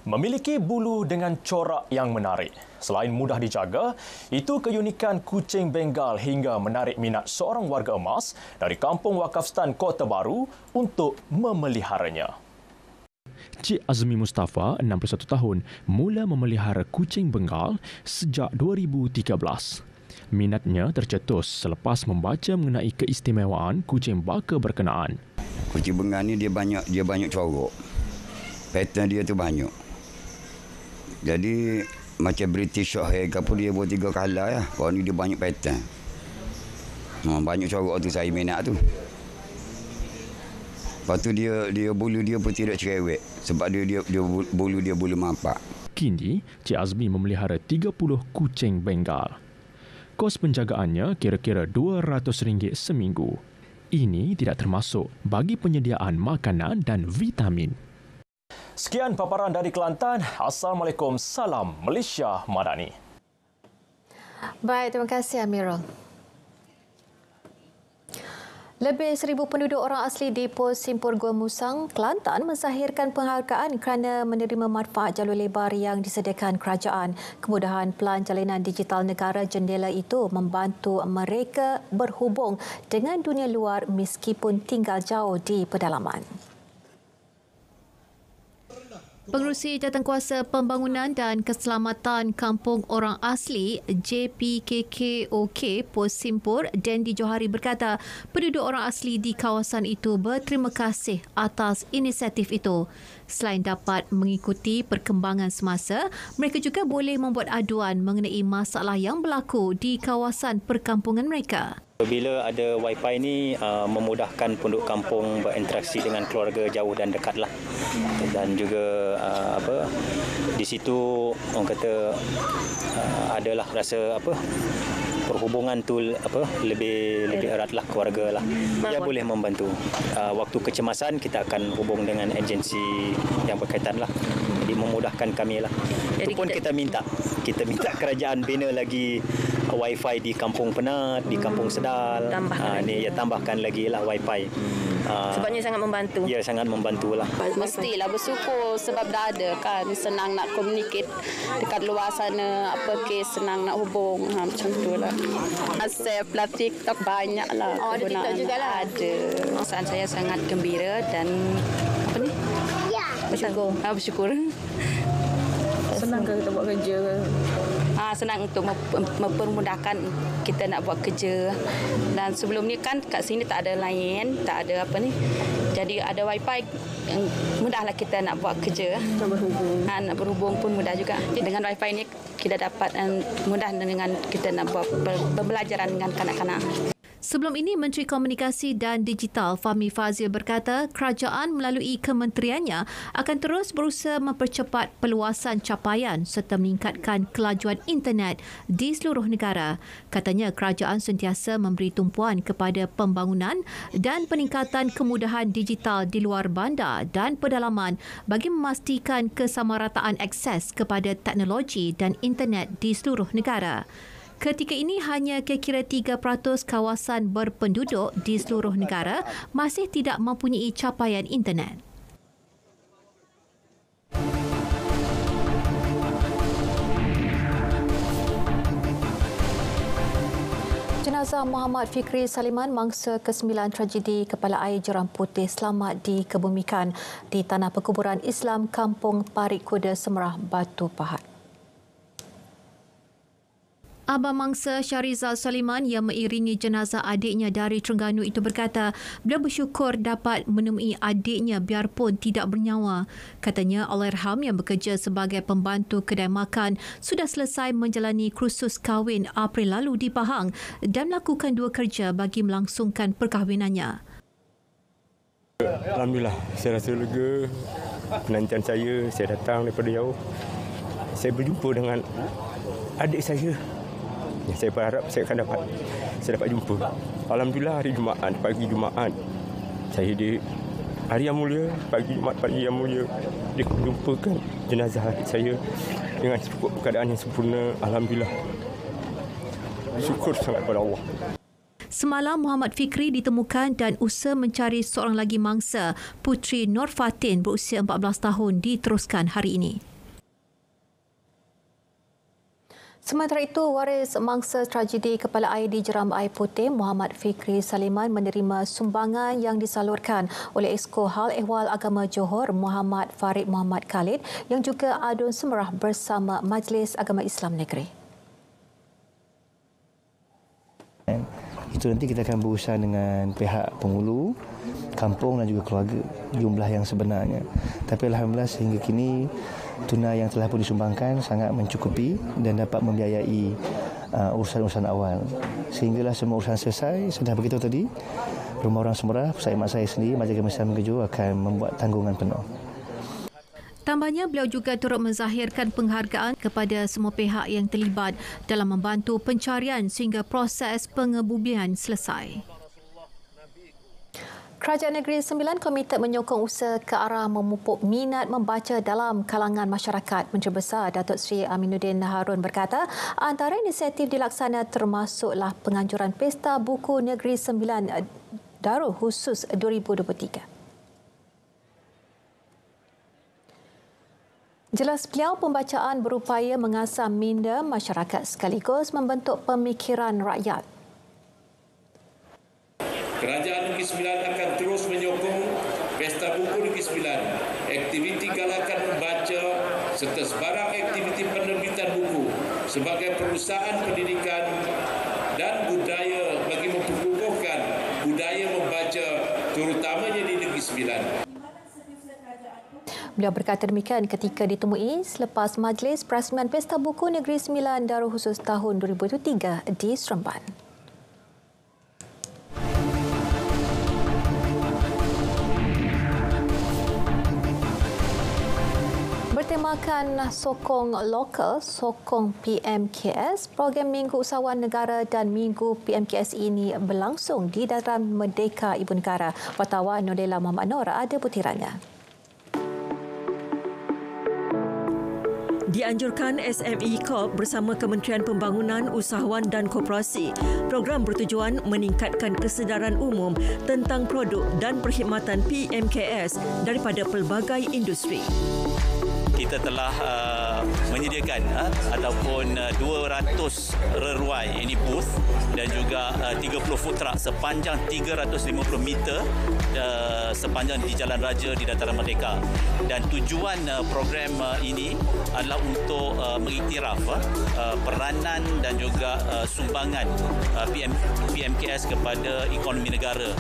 Memiliki bulu dengan corak yang menarik. Selain mudah dijaga, itu keunikan kucing Bengal hingga menarik minat seorang warga emas dari Kampung Wakafstan Kota Baru untuk memeliharanya. Cik Azmi Mustafa, 61 tahun, mula memelihara kucing Bengal sejak 2013. Minatnya tercetus selepas membaca mengenai keistimewaan kucing baka berkenaan. Kucing Bengal ni dia banyak corak. Pattern dia tu banyak. Jadi macam British Shorthair ke apa, dia buat 3 color ya. Kalau ni dia banyak pattern. Banyak corak tu saya minat tu. Lepas tu dia bulu dia pun tidak cerewet sebab dia bulu dia bulu mapak. Kini Cik Azmi memelihara 30 kucing Bengal. Kos penjagaannya kira-kira RM200 seminggu. Ini tidak termasuk bagi penyediaan makanan dan vitamin. Sekian paparan dari Kelantan. Assalamualaikum, salam Malaysia Madani. Baik, terima kasih Amirul. Lebih 1,000 penduduk orang asli di Pos Simpur Gua Musang, Kelantan menzahirkan penghargaan kerana menerima manfaat jalur lebar yang disediakan kerajaan. Kemudahan pelan jalinan digital negara jendela itu membantu mereka berhubung dengan dunia luar meskipun tinggal jauh di pedalaman. Pengerusi Jawatankuasa Pembangunan dan Keselamatan Kampung Orang Asli JPKKOK Pos Simpur, Dendi Johari berkata, penduduk orang asli di kawasan itu berterima kasih atas inisiatif itu. Selain dapat mengikuti perkembangan semasa, mereka juga boleh membuat aduan mengenai masalah yang berlaku di kawasan perkampungan mereka. Bila ada Wi-Fi ni memudahkan penduduk kampung berinteraksi dengan keluarga jauh dan dekat lah. Dan juga di situ orang kata adalah rasa perhubungan tu lebih erat lah, keluarga lah. Dia boleh membantu. Waktu kecemasan kita akan hubung dengan agensi yang berkaitan lah. Jadi memudahkan kami lah. Itu pun kita minta kerajaan bina lagi Wi-Fi di Kampung Penat, di Kampung Sedal. Tambahkan lagi lah Wi-Fi. Sebabnya sangat membantu. Ya, sangat membantu lah. Mestilah bersyukur sebab dah ada kan, senang nak communicate dekat luar sana, senang nak hubung, macam tu lah. Save lah TikTok banyak lah. Ada TikTok juga lah. Ada. Perasaan saya sangat gembira dan bersyukur. Bersyukur. Senang ke kita buat kerja? Senang untuk mempermudahkan kita nak buat kerja. Dan sebelum ni kan kat sini tak ada line, tak ada jadi ada Wi-Fi, mudahlah kita nak buat kerja. Nak berhubung pun mudah juga. Dengan Wi-Fi ni kita dapat mudah dengan kita nak buat pembelajaran dengan kanak-kanak. Sebelum ini, Menteri Komunikasi dan Digital Fahmi Fazil berkata kerajaan melalui kementeriannya akan terus berusaha mempercepat perluasan capaian serta meningkatkan kelajuan internet di seluruh negara. Katanya kerajaan sentiasa memberi tumpuan kepada pembangunan dan peningkatan kemudahan digital di luar bandar dan pedalaman bagi memastikan kesamarataan akses kepada teknologi dan internet di seluruh negara. Ketika ini, hanya kira-kira 3% kawasan berpenduduk di seluruh negara masih tidak mempunyai capaian internet. Jenazah Muhammad Fikri Saliman, mangsa ke-9 tragedi kepala air Jeram Putih, selamat dikebumikan di Tanah Perkuburan Islam Kampung Parit Kuda, Semerah, Batu Pahat. Abang mangsa Syahrizal Saliman yang mengiringi jenazah adiknya dari Terengganu itu berkata beliau bersyukur dapat menemui adiknya biarpun tidak bernyawa. Katanya Allahyarham yang bekerja sebagai pembantu kedai makan sudah selesai menjalani kursus kahwin April lalu di Pahang dan melakukan 2 kerja bagi melangsungkan perkahwinannya. Alhamdulillah, saya rasa lega. Penantian saya datang daripada jauh. Saya berjumpa dengan adik saya. Saya berharap saya dapat jumpa. Alhamdulillah, hari Jumaat, pagi Jumaat, saya di hari yang mulia, pagi Jumaat, pagi yang mulia, dijumpakan jenazah adik saya dengan cukup keadaan yang sempurna. Alhamdulillah. Syukur sangat kepada Allah. Semalam Muhammad Fikri ditemukan dan usaha mencari seorang lagi mangsa, Putri Nur Fatin berusia 14 tahun diteruskan hari ini. Sementara itu, waris mangsa tragedi kepala air di Jeram Air Putih, Muhammad Fikri Saliman menerima sumbangan yang disalurkan oleh Esko Hal Ehwal Agama Johor, Muhammad Farid Muhammad Khalid yang juga Adun Semerah bersama Majlis Agama Islam Negeri. Itu nanti kita akan berusaha dengan pihak penghulu, kampung dan juga keluarga jumlah yang sebenarnya. Tapi Alhamdulillah sehingga kini tunai yang telah pun disumbangkan sangat mencukupi dan dapat membiayai urusan-urusan awal. Sehinggalah semua urusan selesai, sudah beritahu tadi, Rumah Orang Semerah, pusat mak saya sendiri, Majlis Agama Islam Negeri akan membuat tanggungan penuh. Tambahnya, beliau juga turut menzahirkan penghargaan kepada semua pihak yang terlibat dalam membantu pencarian sehingga proses pengebumian selesai. Kerajaan Negeri Sembilan komited menyokong usaha ke arah memupuk minat membaca dalam kalangan masyarakat. Menteri Besar Datuk Seri Aminuddin Harun berkata, antara inisiatif dilaksana termasuklah penganjuran Pesta Buku Negeri Sembilan Darul Khusus 2023. Jelas beliau, pembacaan berupaya mengasah minda masyarakat sekaligus membentuk pemikiran rakyat. Kerajaan Negeri Sembilan akan terus menyokong Pesta Buku Negeri Sembilan, aktiviti galakan membaca serta sebarang aktiviti penerbitan buku sebagai perusahaan pendidikan dan budaya bagi memperkukuhkan budaya membaca terutamanya di Negeri Sembilan. Beliau berkata demikian ketika ditemui selepas Majlis Perasmian Pesta Buku Negeri Sembilan Darul Khusus tahun 2023 di Seremban. Bertemakan sokong lokal, sokong PMKS, program Minggu Usahawan Negara dan Minggu PMKS ini berlangsung di Dataran Merdeka Ibu Negara. Wartawan Nurlela Muhammad Nur ada butirannya. Dianjurkan SME Corp bersama Kementerian Pembangunan Usahawan dan Koperasi. Program bertujuan meningkatkan kesedaran umum tentang produk dan perkhidmatan PMKS daripada pelbagai industri. Kita telah menyediakan ataupun 200 reruai ini booth dan juga 30 food truck sepanjang 350 meter sepanjang di Jalan Raja di Dataran Merdeka. Dan tujuan program ini adalah untuk mengiktiraf peranan dan juga sumbangan PMKS kepada ekonomi negara.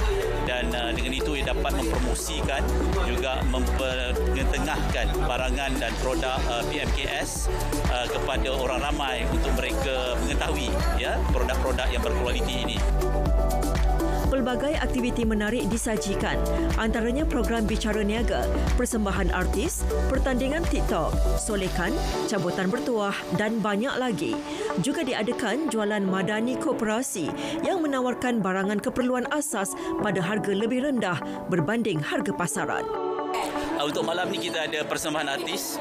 Dan dengan itu ia dapat mempromosikan juga mengetengahkan barangan dan produk PMKS kepada orang ramai untuk mereka mengetahui produk-produk yang berkualiti ini. Pelbagai aktiviti menarik disajikan, antaranya program bicara niaga, persembahan artis, pertandingan TikTok, solekan, cabutan bertuah dan banyak lagi. Juga diadakan jualan madani koperasi yang menawarkan barangan keperluan asas pada harga lebih rendah berbanding harga pasaran. Untuk malam ni kita ada persembahan artis,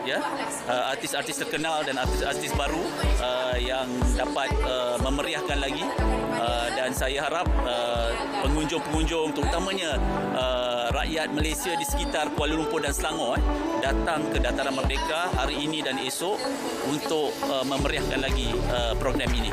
artis-artis terkenal dan artis-artis baru yang dapat memeriahkan lagi, dan saya harap pengunjung-pengunjung terutamanya rakyat Malaysia di sekitar Kuala Lumpur dan Selangor datang ke Dataran Merdeka hari ini dan esok untuk memeriahkan lagi program ini.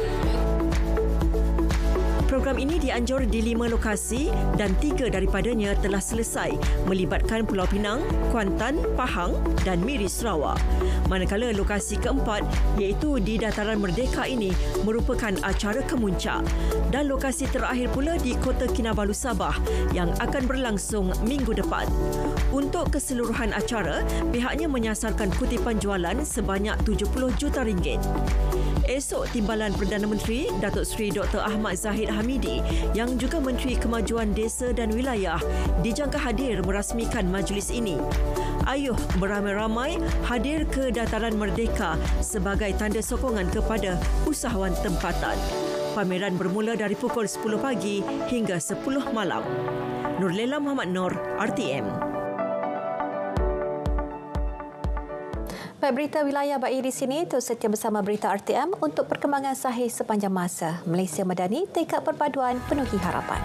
Program ini dianjur di 5 lokasi dan 3 daripadanya telah selesai melibatkan Pulau Pinang, Kuantan, Pahang dan Miri Sarawak. Manakala lokasi keempat iaitu di Dataran Merdeka ini merupakan acara kemuncak. Dan lokasi terakhir pula di Kota Kinabalu, Sabah yang akan berlangsung minggu depan. Untuk keseluruhan acara, pihaknya menyasarkan kutipan jualan sebanyak RM70 juta. Esok, Timbalan Perdana Menteri Datuk Seri Dr. Ahmad Zahid Hamidi yang juga Menteri Kemajuan Desa dan Wilayah dijangka hadir merasmikan majlis ini. Ayuh beramai-ramai hadir ke Dataran Merdeka sebagai tanda sokongan kepada usahawan tempatan. Pameran bermula dari pukul 10 pagi hingga 10 malam. Nurlela Muhammad Nur, RTM. Baik, berita wilayah bagi di sini. Terus setia bersama berita RTM untuk perkembangan sahih sepanjang masa. Malaysia Madani, tekad perpaduan penuhi harapan.